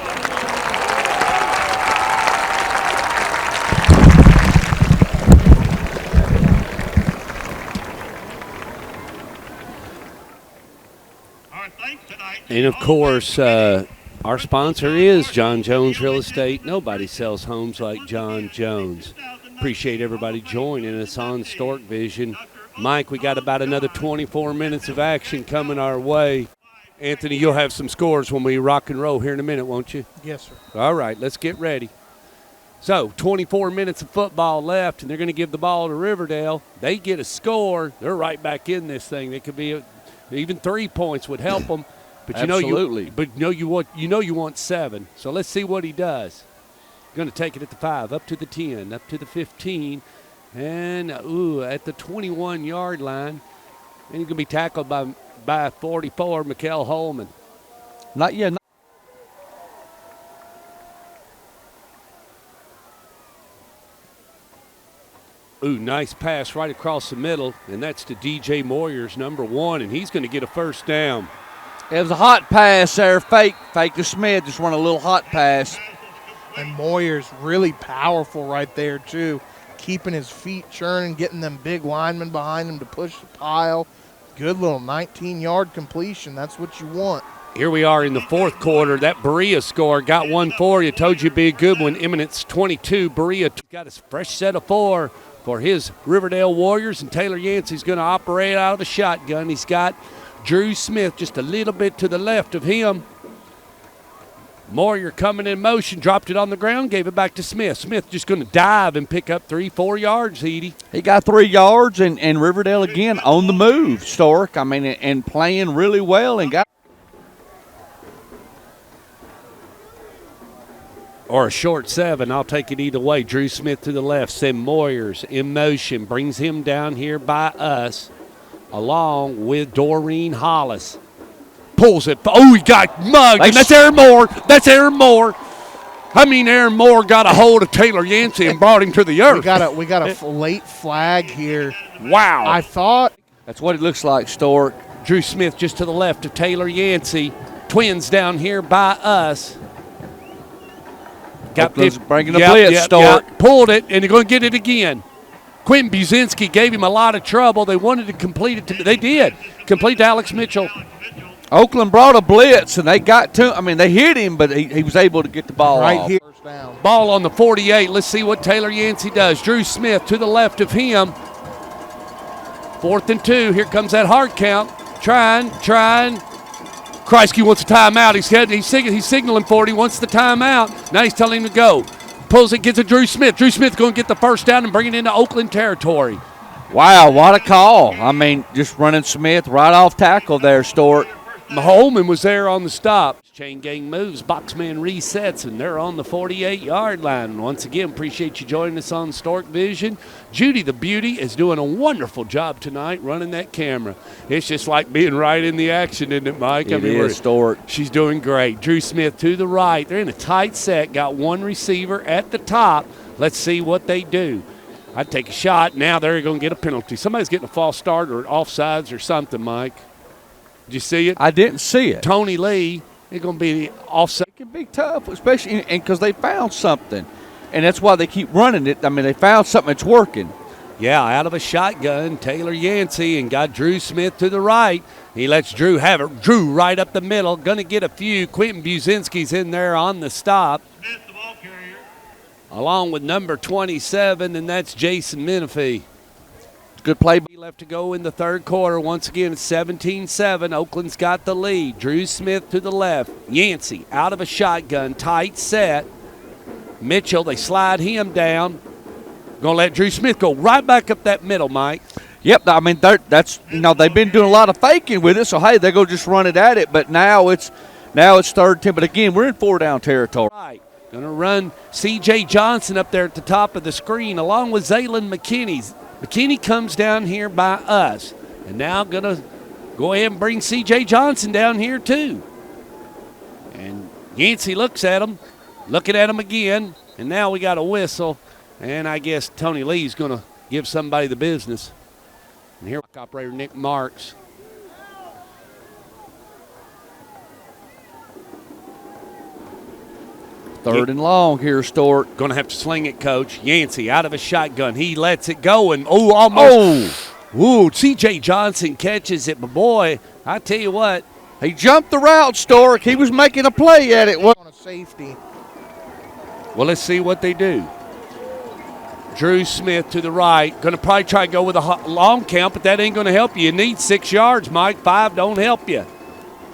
And of course, our sponsor is John Jones Real Estate. Nobody sells homes like John Jones. Appreciate everybody joining us on Stork Vision. Mike, we got about another 24 minutes of action coming our way. Anthony, you'll have some scores when we rock and roll here in a minute, won't you? Yes, sir. All right, let's get ready. So, 24 minutes of football left, and they're going to give the ball to Riverdale. They get a score. They're right back in this thing. They could be even 3 points would help them. But you want 7. So let's see what he does. Going to take it at the 5, up to the 10, up to the 15, and at the 21-yard line. And he's going to be tackled by 44, Mikael Holman. Not yet. Nice pass right across the middle, and that's to DJ Moyers, number 1, and he's going to get a first down. It was a hot pass there. Fake to Smith. Just run a little hot pass. And Moyer's really powerful right there, too. Keeping his feet churning, getting them big linemen behind him to push the pile. Good little 19-yard completion. That's what you want. Here we are in the fourth quarter. That Berea score got one for you. Told you it'd be a good one. Eminence 22. Berea got a fresh set of 4 for his Riverdale Warriors, and Taylor Yancey's going to operate out of the shotgun. He's got Drew Smith just a little bit to the left of him. Moyer coming in motion, dropped it on the ground, gave it back to Smith. Smith just going to dive and pick up 3-4 yards, Edie. He got 3 yards, and Riverdale again on the move, Stork. I mean, and playing really well and got. Or a short 7. I'll take it either way. Drew Smith to the left. Sam Moyers in motion. Brings him down here by us along with Doreen Hollis. Pulls it. Oh, he got mugged. And that's Aaron Moore. That's Aaron Moore. I mean, Aaron Moore got a hold of Taylor Yancey and brought him to the earth. We got a late flag here. Wow. I thought. That's what it looks like, Stork. Drew Smith just to the left of Taylor Yancey. Twins down here by us. Got bringing the blitz, Stork. Pulled it, and they're going to get it again. Quentin Buzinski gave him a lot of trouble. They wanted to complete it. They did. Complete to Alex Mitchell. Oakland brought a blitz, and they got to. I mean, they hit him, but he was able to get the ball right off. Here. First down. Ball on the 48. Let's see what Taylor Yancey does. Drew Smith to the left of him. 4th and 2. Here comes that hard count. Trying. Kreisky wants a timeout. He's signaling for it. He wants the timeout. Now he's telling him to go. Pulls it, gets it Drew Smith. Drew Smith going to get the first down and bring it into Oakland territory. Wow, what a call. I mean, just running Smith right off tackle there, Stork. Holman was there on the stop. Chain gang moves, boxman resets, and they're on the 48-yard line. Once again, appreciate you joining us on Stork Vision. Judy the Beauty is doing a wonderful job tonight running that camera. It's just like being right in the action, isn't it, Mike? It is, Stork. She's doing great. Drew Smith to the right. They're in a tight set, got one receiver at the top. Let's see what they do. I'd take a shot. Now they're going to get a penalty. Somebody's getting a false start or offsides or something, Mike. Did you see it? I didn't see it. Tony Lee, it's going to be offside. It can be tough, especially because they found something, and that's why they keep running it. I mean, they found something that's working. Yeah, out of a shotgun, Taylor Yancey, and got Drew Smith to the right. He lets Drew have it. Drew right up the middle, going to get a few. Quentin Buzinski's in there on the stop. Smith, the ball carrier. Along with number 27, and that's Jason Menifee. Good play. Left to go in the third quarter. Once again, it's 17-7. Oakland's got the lead. Drew Smith to the left. Yancey out of a shotgun. Tight set. Mitchell, they slide him down. Going to let Drew Smith go right back up that middle, Mike. Yep, I mean, that's they've been doing a lot of faking with it, so, hey, they're going to just run it at it. But now it's 3rd 10. But, again, we're in 4-down territory. Right. Going to run C.J. Johnson up there at the top of the screen along with Zaylin McKinney. McKinney comes down here by us. And now going to go ahead and bring C.J. Johnson down here too. And Yancey looks at him, looking at him again. And now we got a whistle. And I guess Tony Lee's going to give somebody the business. And here, operator Nick Marks. Third and long here, Stork. Going to have to sling it, Coach. Yancey out of a shotgun. He lets it go and, almost. Ooh, C.J. Johnson catches it. But, boy, I tell you what. He jumped the route, Stork. He was making a play at it. On a safety. Well, let's see what they do. Drew Smith to the right. Going to probably try to go with a long count, but that ain't going to help you. You need 6 yards, Mike. 5 don't help you.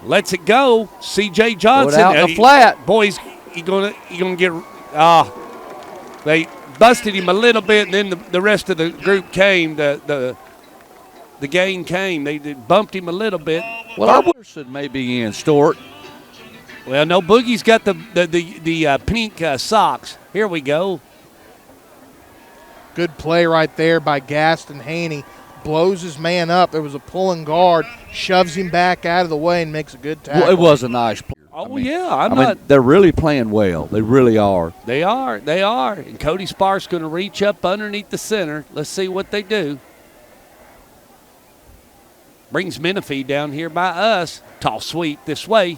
Lets it go. C.J. Johnson. Out in the flat. Boys. He's gonna get they busted him a little bit, and then the rest of the group came. The gang came. They bumped him a little bit. Well, Arborson may be in, Stork. Well, no, Boogie's got the pink socks. Here we go. Good play right there by Gaston Haney. Blows his man up. There was a pulling guard, shoves him back out of the way, and makes a good tackle. Well, it was a nice play. Oh, yeah. They're really playing well. They really are. They are. And Cody Sparks going to reach up underneath the center. Let's see what they do. Brings Menifee down here by us. Toss sweep this way.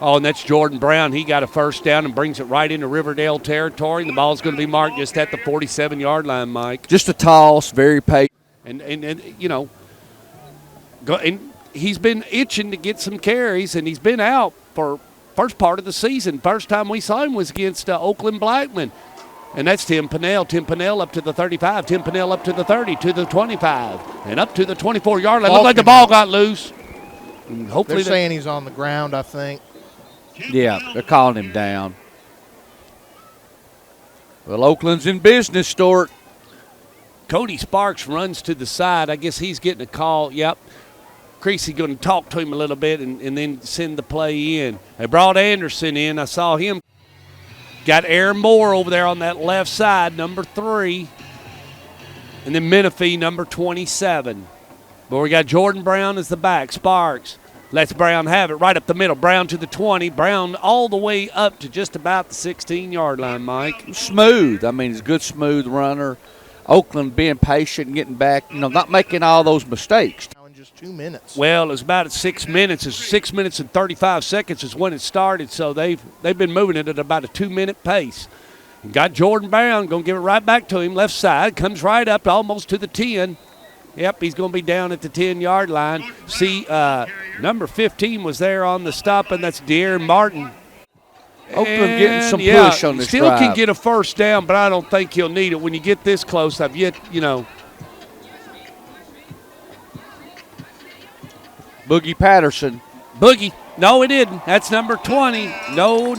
Oh, and that's Jordan Brown. He got a first down and brings it right into Riverdale territory. And the ball's going to be marked just at the 47-yard line, Mike. Just a toss, very patient. And you know, And he's been itching to get some carries, and he's been out for first part of the season. First time we saw him was against Oakland Blackman. And that's Tim Pinnell. Tim Pinnell up to the 35. Tim Pinnell up to the 30, to the 25, and up to the 24-yard line. Looked like the ball got loose. And hopefully they're saying he's on the ground, I think. Yeah, they're calling him down. Well, Oakland's in business, Stuart. Cody Sparks runs to the side. I guess he's getting a call. Yep. Creasy going to talk to him a little bit and then send the play in. They brought Anderson in. I saw him. Got Aaron Moore over there on that left side, number 3. And then Menifee, number 27. But we got Jordan Brown as the back. Sparks lets Brown have it right up the middle. Brown to the 20. Brown all the way up to just about the 16-yard line, Mike. Smooth. I mean, he's a good, smooth runner. Oakland being patient, getting back, not making all those mistakes. Now in just 2 minutes. Well, it was about 6 minutes. It's 6 minutes and 35 seconds is when it started, so they've been moving it at about a 2-minute pace. And got Jordan Brown, going to give it right back to him, left side, comes right up almost to the 10. Yep, he's going to be down at the 10-yard line. See, number 15 was there on the stop, and that's De'Aaron Martin. Oakland getting some push on this still drive. Can get a first down, but I don't think he'll need it when you get this close. I've yet, Boogie Patterson. Boogie. No, it didn't. That's number 20. No.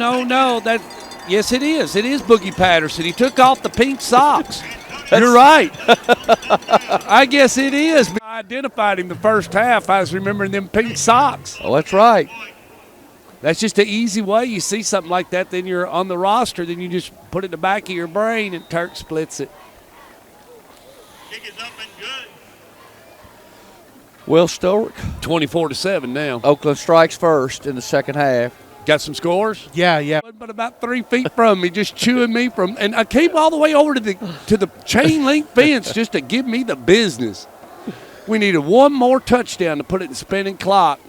Yes, it is. It is Boogie Patterson. He took off the pink socks. You're right. I guess it is. I identified him the first half. I was remembering them pink socks. Oh, that's right. That's just an easy way. You see something like that, then you're on the roster, then you just put it in the back of your brain and Turk splits it. Kick is up and good. Will Stowrick. 24-7 now. Oakland strikes first in the second half. Got some scores? Yeah. But about 3 feet from me, just chewing me from, and I came all the way over to the chain link fence just to give me the business. We needed one more touchdown to put it in spinning clock.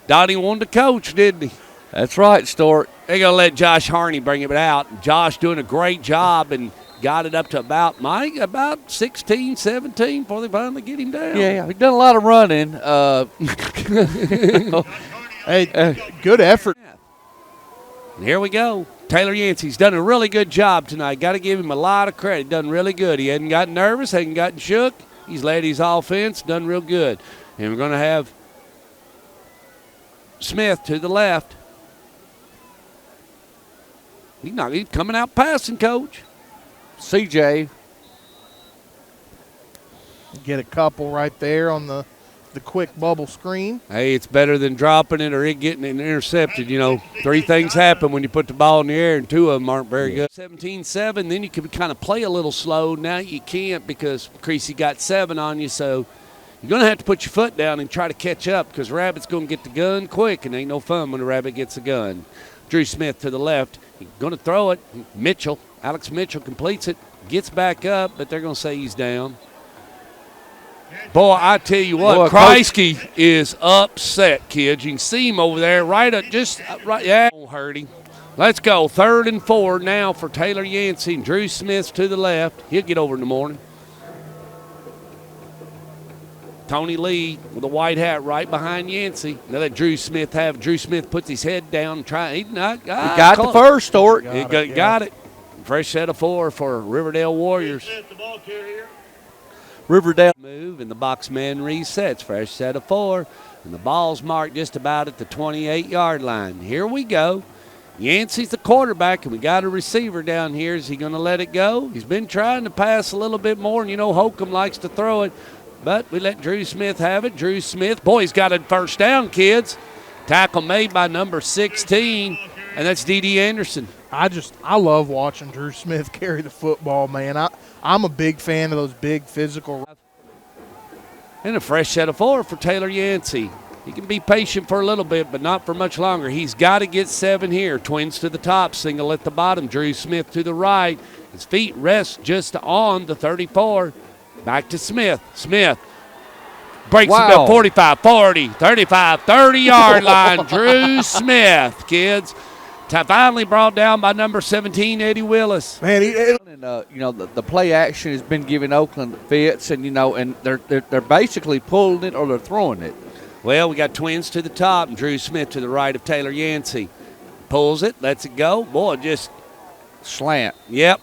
Dottie wanted to coach, didn't he? That's right, Stowrick. They're going to let Josh Harney bring it out. Josh doing a great job and got it up to about 16, 17 before they finally get him down. Yeah, he's done a lot of running. Hey, good effort. And here we go. Taylor Yancey's done a really good job tonight. Got to give him a lot of credit. Done really good. He hadn't gotten nervous, hadn't gotten shook. He's led his offense, done real good. And we're going to have Smith to the left. He's coming out passing, Coach. CJ. Get a couple right there on the quick bubble screen. Hey, it's better than dropping it or it getting it intercepted. 3 things happen when you put the ball in the air, and 2 of them aren't very good. 17-7, then you can kind of play a little slow. Now you can't because Creasy got 7 on you, so you're going to have to put your foot down and try to catch up because Rabbit's going to get the gun quick, and ain't no fun when a Rabbit gets a gun. Drew Smith to the left. He's going to throw it. Alex Mitchell completes it, gets back up, but they're going to say he's down. Boy, I tell you what, Kreisky is upset, kids. You can see him over there right. Yeah, won't hurt him. Let's go. 3rd and 4 now for Taylor Yancey. And Drew Smith to the left. He'll get over in the morning. Tony Lee with a white hat right behind Yancey. They let Drew Smith have it. Drew Smith puts his head down and try. He got the first, Stowrick. He got it. Fresh set of 4 for Riverdale Warriors. The ball carrier. Riverdale. Move, and the box man resets. Fresh set of 4, and the ball's marked just about at the 28-yard line. Here we go. Yancey's the quarterback, and we got a receiver down here. Is he going to let it go? He's been trying to pass a little bit more, and Holcomb likes to throw it. But we let Drew Smith have it. Drew Smith, boy, he's got a first down, kids. Tackle made by number 16, and that's D.D. Anderson. I love watching Drew Smith carry the football, man. I'm a big fan of those big physical. And a fresh set of 4 for Taylor Yancey. He can be patient for a little bit, but not for much longer. He's got to get 7 here. Twins to the top, single at the bottom. Drew Smith to the right. His feet rest just on the 34. Back to Smith. Smith breaks it to 45, 40, 35, 30-yard line. Drew Smith, kids. Finally brought down by number 17, Eddie Willis. Man, And the play action has been giving Oakland fits, and and they're basically pulling it or they're throwing it. Well, we got twins to the top and Drew Smith to the right of Taylor Yancey. Pulls it, lets it go. Boy, just Slant. Yep.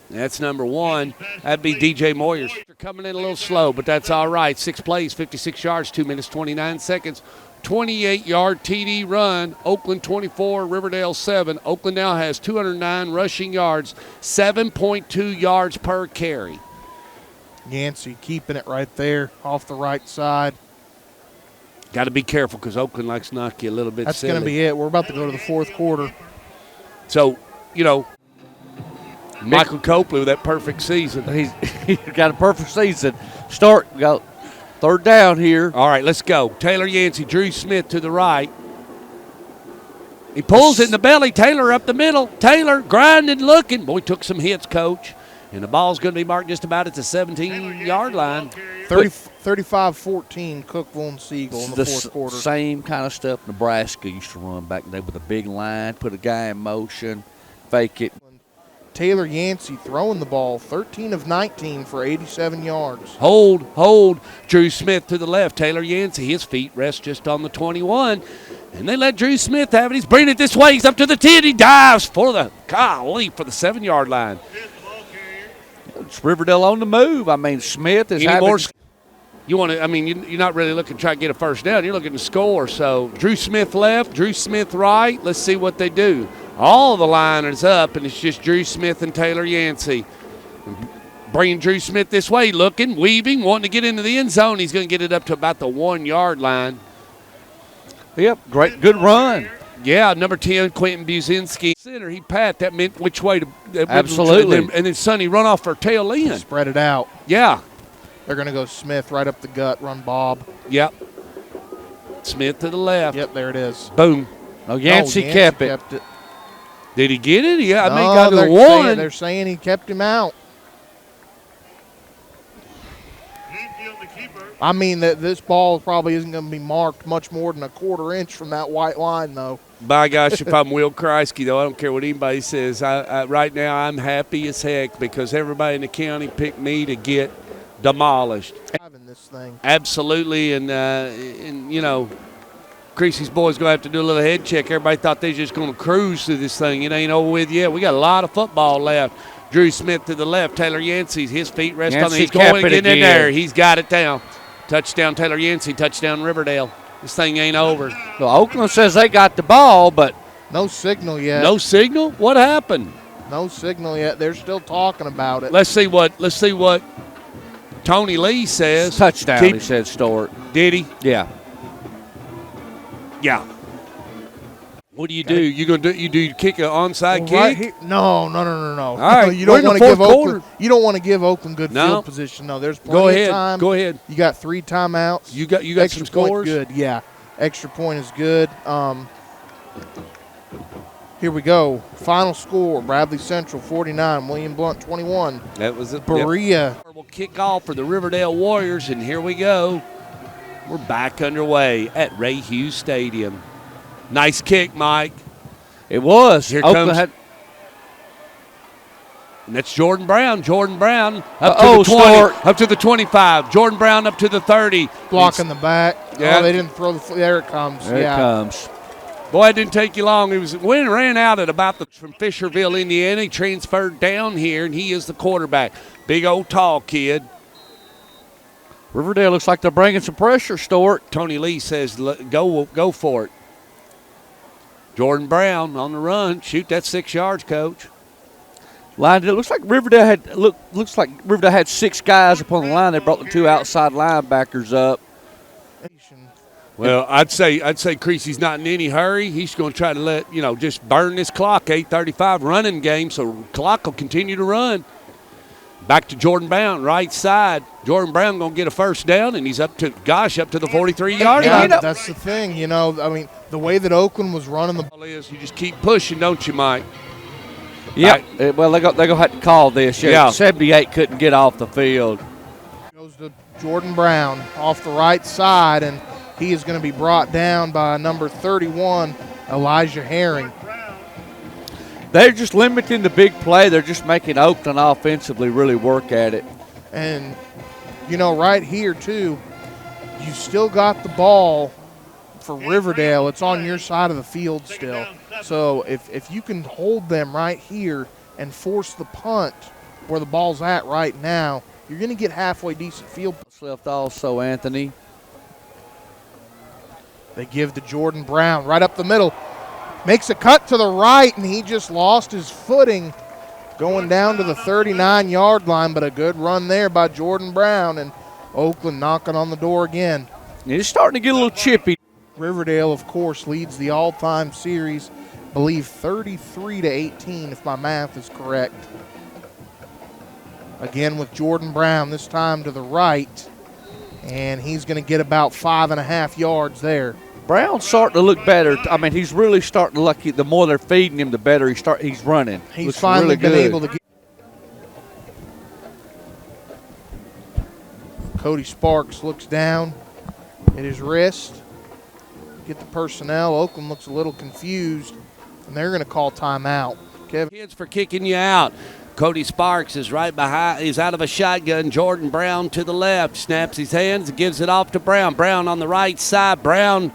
That's number 1. That'd be DJ Moyers. They're coming in a little slow, but that's all right. 6 plays, 56 yards, 2 minutes, 29 seconds. 28-yard TD run. Oakland 24, Riverdale 7. Oakland now has 209 rushing yards, 7.2 yards per carry. Yancey keeping it right there off the right side. Got to be careful because Oakland likes to knock you a little bit That's silly. going to be it. We're about to go to the fourth quarter. So, Michael Copley with that perfect season. He's got a perfect season. We got third down here. All right, let's go. Taylor Yancey, Drew Smith to the right. He pulls it in the belly. Taylor up the middle. Taylor grinding, looking. Boy, took some hits, Coach. And the ball's going to be marked just about at the 17-yard line. 35-14, Cookville and Siegel in the fourth quarter. Same kind of stuff Nebraska used to run back then with a big line, put a guy in motion, fake it. Taylor Yancey throwing the ball, 13 of 19 for 87 yards. Hold. Drew Smith to the left. Taylor Yancey, his feet rest just on the 21. And they let Drew Smith have it. He's bringing it this way. He's up to the 10. He dives for the 7-yard line. It's Riverdale on the move. I mean, Smith is having. You're not really looking to try to get a first down. You're looking to score. So Drew Smith left, Drew Smith right. Let's see what they do. All of the line is up, and it's just Drew Smith and Taylor Yancey. Bringing Drew Smith this way, looking, weaving, wanting to get into the end zone. He's going to get it up to about the 1-yard line. Yep, good run. Yeah, number 10, Quentin Buzinski. Center, he that meant which way to. Absolutely. And then Sonny run off for tail end. Spread it out. Yeah. They're going to go Smith right up the gut, run Bob. Yep. Smith to the left. Yep, there it is. Boom. Oh, Yancey kept it. Did he get it? Yeah, No, he got to the one. They're saying he kept him out. I mean, this ball probably isn't going to be marked much more than a quarter inch from that white line, though. By gosh, if I'm Will Kreisky, though, I don't care what anybody says. Right now, I'm happy as heck because everybody in the county picked me to get demolished. This thing. Absolutely, and Creasy's boys going to have to do a little head check. Everybody thought they was just going to cruise through this thing. It ain't over with yet. We got a lot of football left. Drew Smith to the left. Taylor Yancey, his feet rest on it. He's going to get in there. He's got it down. Touchdown, Taylor Yancey. Touchdown, Riverdale. This thing ain't over. Well, Oakland says they got the ball, but no signal yet. No signal? What happened? No signal yet. They're still talking about it. Let's see what Tony Lee says. Touchdown, he said, Stewart. Did he? Yeah. Yeah. What do? You kick an onside kick? Right here, no. All right, you don't want to give Oakland. You don't want to give Oakland good field position. No, there's plenty of time. Go ahead. You got 3 timeouts. You got extra some scores. Good, yeah. Extra point is good. Here we go. Final score: Bradley Central 49, William Blount 21. That was it. Berea. We'll kick off for the Riverdale Warriors, and here we go. We're back underway at Ray Hughes Stadium. Nice kick, Mike. It was. Here comes. And that's Jordan Brown. Jordan Brown up to the 20, up to the 25. Jordan Brown up to the 30. Blocking the back. Yeah. Oh, they didn't throw the. There it comes. There it comes. Boy, it didn't take you long. He ran out at about from Fisherville, Indiana. He transferred down here, and he is the quarterback. Big old tall kid. Riverdale looks like they're bringing some pressure, Stewart. Tony Lee says, go for it. Jordan Brown on the run. Shoot, that's 6 yards, Coach. Line. It looks like Riverdale had 6 guys upon the line. They brought the 2 outside linebackers up. Well, I'd say Creasy's not in any hurry. He's going to try to just burn this clock. 8:35 running game, so clock will continue to run. Back to Jordan Brown, right side. Jordan Brown going to get a first down, and he's up to the 43-yard line. That's the thing, the way that Oakland was running the ball is you just keep pushing, don't you, Mike? Yeah. Right. Well, they're going to have to call this. Yeah. 78 couldn't get off the field. Goes to Jordan Brown off the right side, and he is going to be brought down by number 31, Elijah Herring. They're just limiting the big play. They're just making Oakland offensively really work at it. And, you know, right here, too, you still got the ball for Riverdale. It's on your side of the field still. So if you can hold them right here and force the punt where the ball's at right now, you're going to get halfway decent field. Left also, Anthony. They give to Jordan Brown right up the middle. Makes a cut to the right, and he just lost his footing going down to the 39-yard line, but a good run there by Jordan Brown, and Oakland knocking on the door again. It's starting to get a little chippy. Riverdale, of course, leads the all-time series, I believe 33-18, if my math is correct. Again with Jordan Brown, this time to the right, and he's going to get about 5.5 yards there. Brown's starting to look better. I mean, he's really starting to look. The more they're feeding him, the better he's running. He's Looks finally really been good. able to get. Cody Sparks looks down at his wrist. Get the personnel. Oakland looks a little confused, and they're going to call timeout. Kevin. Kids for kicking you out. Cody Sparks is right behind. He's out of a shotgun. Jordan Brown to the left. Snaps his hands and gives it off to Brown. Brown on the right side. Brown.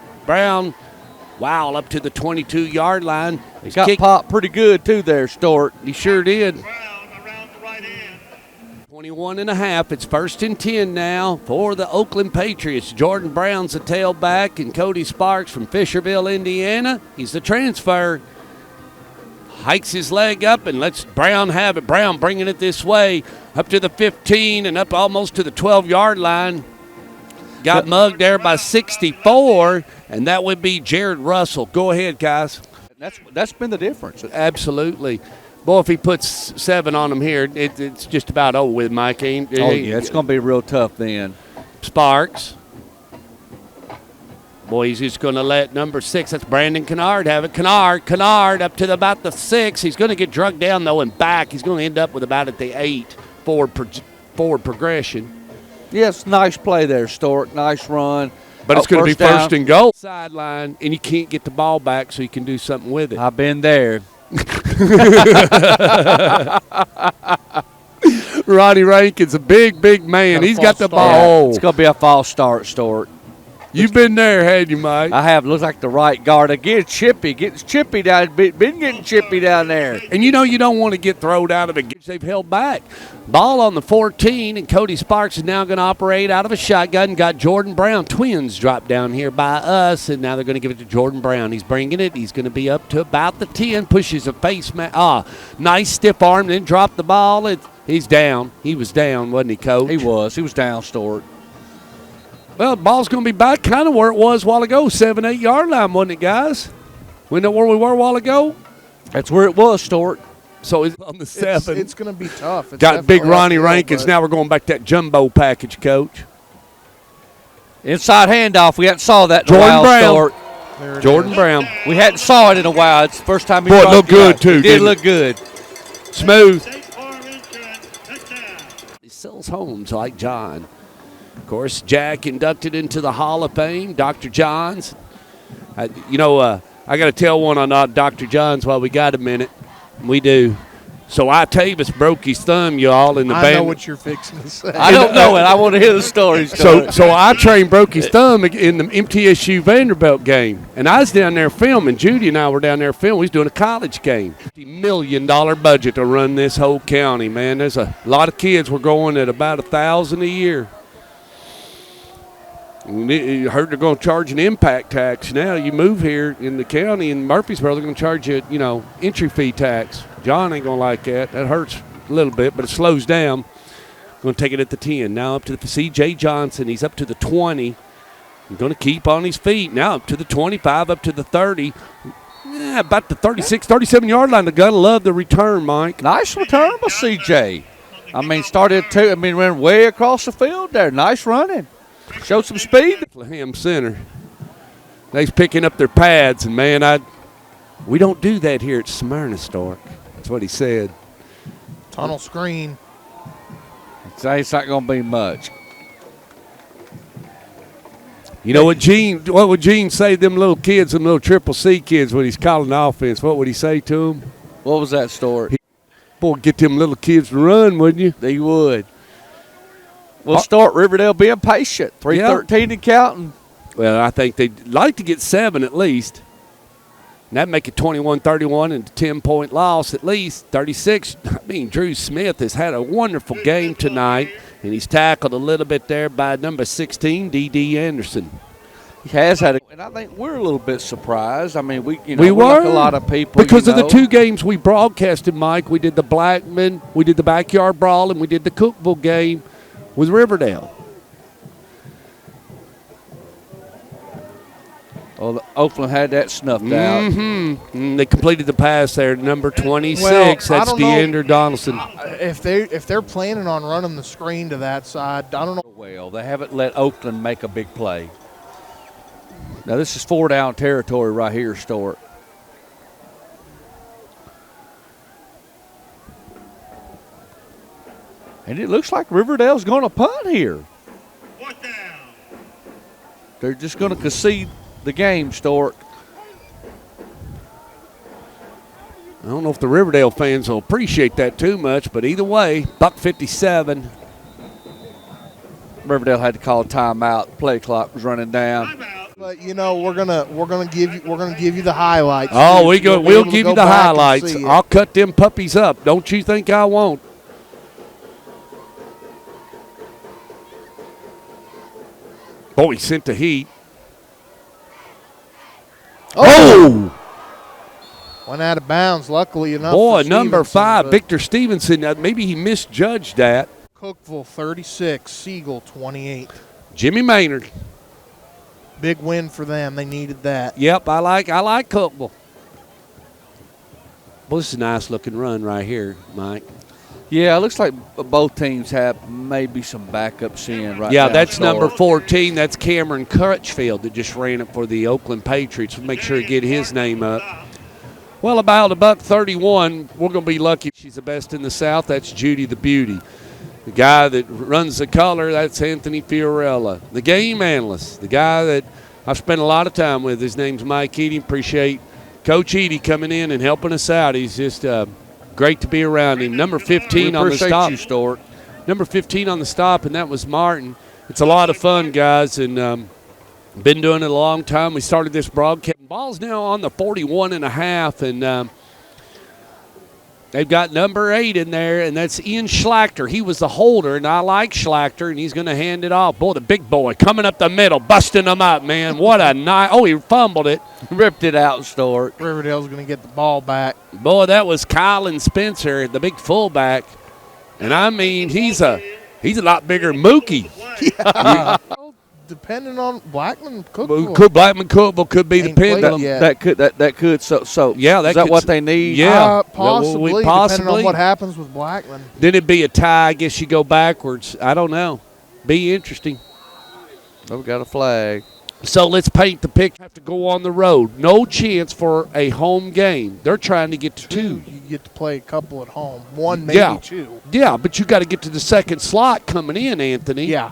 Wow, up to the 22-yard line. He got popped pretty good, too, there, Stort. He sure did. Brown around the right end. 21 and a half. It's 1st and 10 now for the Oakland Patriots. Jordan Brown's the tailback, and Cody Sparks from Fisherville, Indiana. He's the transfer. Hikes his leg up and lets Brown have it. Brown bringing it this way up to the 15 and up almost to the 12-yard line. Got mugged there by 64, and that would be Jared Russell. Go ahead, guys. That's been the difference. Absolutely. Boy, if he puts 7 on him here, it's just about over with, Mike. Yeah, it's going to be real tough then. Sparks. Boy, he's just going to let number 6, that's Brandon Kennard, have it. Kennard up to about the 6. He's going to get drugged down, though, and back. He's going to end up with about at the 8 forward progression. Yes, nice play there, Stork. Nice run. But it's going to be down. first and goal. Sideline, and you can't get the ball back so you can do something with it. I've been there. Ronnie Rankin's a big man. He's got the ball. It's going to be a false start, Stork. You've been there, hadn't you, Mike? I have. Looks like the right guard. Again, Chippy. Getting Chippy down. Been getting Chippy down there. And you know you don't want to get thrown out of it. They've held back. Ball on the 14, and Cody Sparks is now going to operate out of a shotgun. Got Jordan Brown. Twins dropped down here by us, and now they're going to give it to Jordan Brown. He's bringing it. He's going to be up to about the 10. Pushes a face mask. Nice stiff arm, then dropped the ball. He's down. He was down, wasn't he, Coach? He was down, Stork. Well, the ball's going to be back kind of where it was a while ago, 7-8 yard line, wasn't it, guys? We know where we were a while ago? That's where it was, Stork. So it's on the 7. It's going to be tough. It's got big Ronnie uphill, Rankins. Now we're going back to that jumbo package, Coach. Inside handoff. We hadn't saw that in Jordan a while, Brown. Stork. Jordan Brown. We hadn't saw it in a while. It's the first time he Boy, it looked good, too. It did look good. Smooth. State Farm Insurance, touchdown. He sells homes like John. Of course, Jack inducted into the Hall of Fame, Dr. Johns. I got to tell one on Dr. Johns while we got a minute. We do. So Tavis broke his thumb, y'all, in the band. I know what you're fixing to say. I don't know it. I want to hear the story. So Train broke his thumb in the MTSU Vanderbilt game. And I was down there filming. Judy and I were down there filming. We was doing a college game. $50 million budget to run this whole county, man. There's a lot of kids were going at about $1,000 a year. You heard they're going to charge an impact tax now. You move here in the county in Murfreesboro, they're going to charge you, entry fee tax. John ain't going to like that. That hurts a little bit, but it slows down. Going to take it at the 10. Now up to the C.J. Johnson. He's up to the 20. He's going to keep on his feet. Now up to the 25, up to the 30. Yeah, about the 36, 37-yard line. They're going to love the return, Mike. Nice return by C.J. Ran way across the field there. Nice running. Showed some speed. Bethlehem Center. They's picking up their pads, and, man, we don't do that here at Smyrna, Stark. That's what he said. Tunnel screen. It's not going to be much. You know what What would Gene say to them little kids, them little Triple C kids, when he's calling the offense? What would he say to them? What was that story? Boy, get them little kids to run, wouldn't you? They would. We'll start Riverdale being patient. 3:13 and counting. Well, I think they'd like to get 7 at least. And that'd make it 21-31 and a 10-point loss at least. 36. I mean, Drew Smith has had a wonderful game tonight, and he's tackled a little bit there by number 16, D.D. Anderson. He has had and I think we're a little bit surprised. I mean, we were like a lot of people. Because of the 2 games we broadcasted, Mike. We did the Blackman, we did the Backyard Brawl, and we did the Cookville game with Riverdale. Well, Oakland had that snuffed out. They completed the pass there, number 26. That's DeAndre Donaldson. If they're planning on running the screen to that side, I don't know. Well, they haven't let Oakland make a big play. Now, this is 4-down territory right here, Stewart. And it looks like Riverdale's going to punt here. Fourth down. They're just going to concede the game, Stork. I don't know if the Riverdale fans will appreciate that too much, but either way, $1:57. Riverdale had to call a timeout. Play clock was running down. But we're gonna give you the highlights. Oh, we'll give you the highlights. I'll cut them puppies up. Don't you think I won't? Boy, he sent the heat. Oh! Went out of bounds, luckily enough. Boy, for number Stevenson, 5, Victor Stevenson. Maybe he misjudged that. Cookville 36, Siegel 28. Jimmy Maynard. Big win for them. They needed that. Yep, I like Cookville. Well, this is a nice looking run right here, Mike. Yeah, it looks like both teams have maybe some backups in right now. Yeah, that's number 14. That's Cameron Crutchfield that just ran it for the Oakland Patriots. We'll make sure to get his name up. Well, about $1:31, we're going to be lucky. She's the best in the South. That's Judy the Beauty. The guy that runs the color, that's Anthony Fiorella. The game analyst, the guy that I've spent a lot of time with, his name's Mike Eady. Appreciate Coach Eady coming in and helping us out. He's just great to be around him. Number 15 on the stop. You, Stork. Number 15 on the stop, and that was Martin. It's a lot of fun, guys, and been doing it a long time. We started this broadcast. Ball's now on the 41.5, and they've got number 8 in there, and that's Ian Schlachter. He was the holder, and I like Schlachter, and he's going to hand it off. Boy, the big boy coming up the middle, busting them up, man. What a night. Oh, he fumbled it. Ripped it out, Stork. Riverdale's going to get the ball back. Boy, that was Kylan Spencer, the big fullback. And, I mean, he's a lot bigger than Mookie. Yeah. Depending on Blackman, Cookville could be the pin. That could. So yeah, is that what they need? Yeah, possibly. Depending on what happens with Blackman. Then it'd be a tie. I guess you go backwards. I don't know. Be interesting. Oh, we got a flag. So let's paint the picture. Have to go on the road. No chance for a home game. They're trying to get to 2. You get to play a couple at home. 1, maybe 2. Yeah, but you got to get to the second slot coming in, Anthony. Yeah.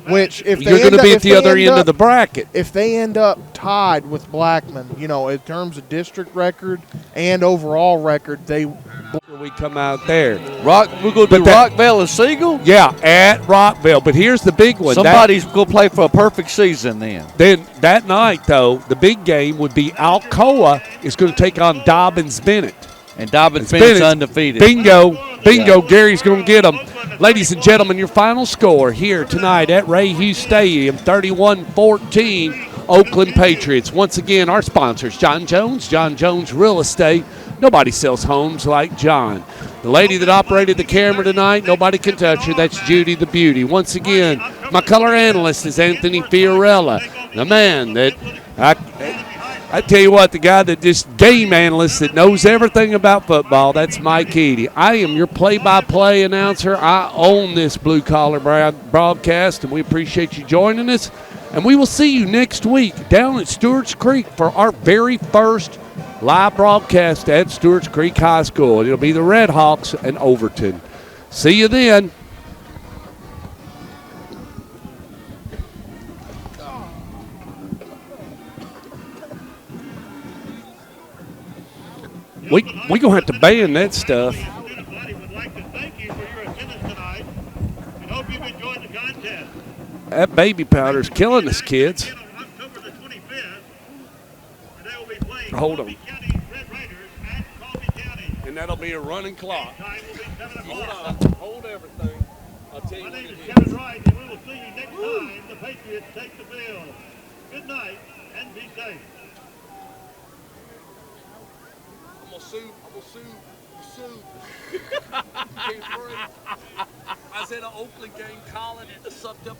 Which if you're going to be at the other end of the bracket. If they end up tied with Blackman, in terms of district record and overall record, we come out there. We're going to do Rockville and Siegel? Yeah, at Rockville. But here's the big one. Somebody's going to play for a perfect season then. Then that night, though, the big game would be Alcoa is going to take on Dobbins Bennett. And Dobbins Bennett's undefeated. Bingo. Yeah. Gary's going to get them. Ladies and gentlemen, your final score here tonight at Ray Hughes Stadium, 31-14, Oakland Patriots. Once again, our sponsors, John Jones Real Estate. Nobody sells homes like John. The lady that operated the camera tonight, nobody can touch her. That's Judy the Beauty. Once again, my color analyst is Anthony Fiorella, the man that I tell you what, the guy that just game analyst that knows everything about football, that's Mike Eady. I am your play-by-play announcer. I own this blue-collar broadcast, and we appreciate you joining us. And we will see you next week down at Stewart's Creek for our very first live broadcast at Stewart's Creek High School. It'll be the Red Hawks and Overton. See you then. We gonna have to ban that stuff. Student body would like to thank you for your attendance tonight and hope you've enjoyed the contest. That baby powder's killing us, kids. On October the 25th, and they will be playing Hold on. Coffee County Red Raiders at Coffee County. And that'll be a running clock. Time will be 7 o'clock. Hold everything. I'll tell My you name what is it is. Kevin Wright, and we will see you next time the Patriots take the field. Good night, and be safe. I'm gonna sue. Can't breathe. I was at an Oakland game calling it, sucked up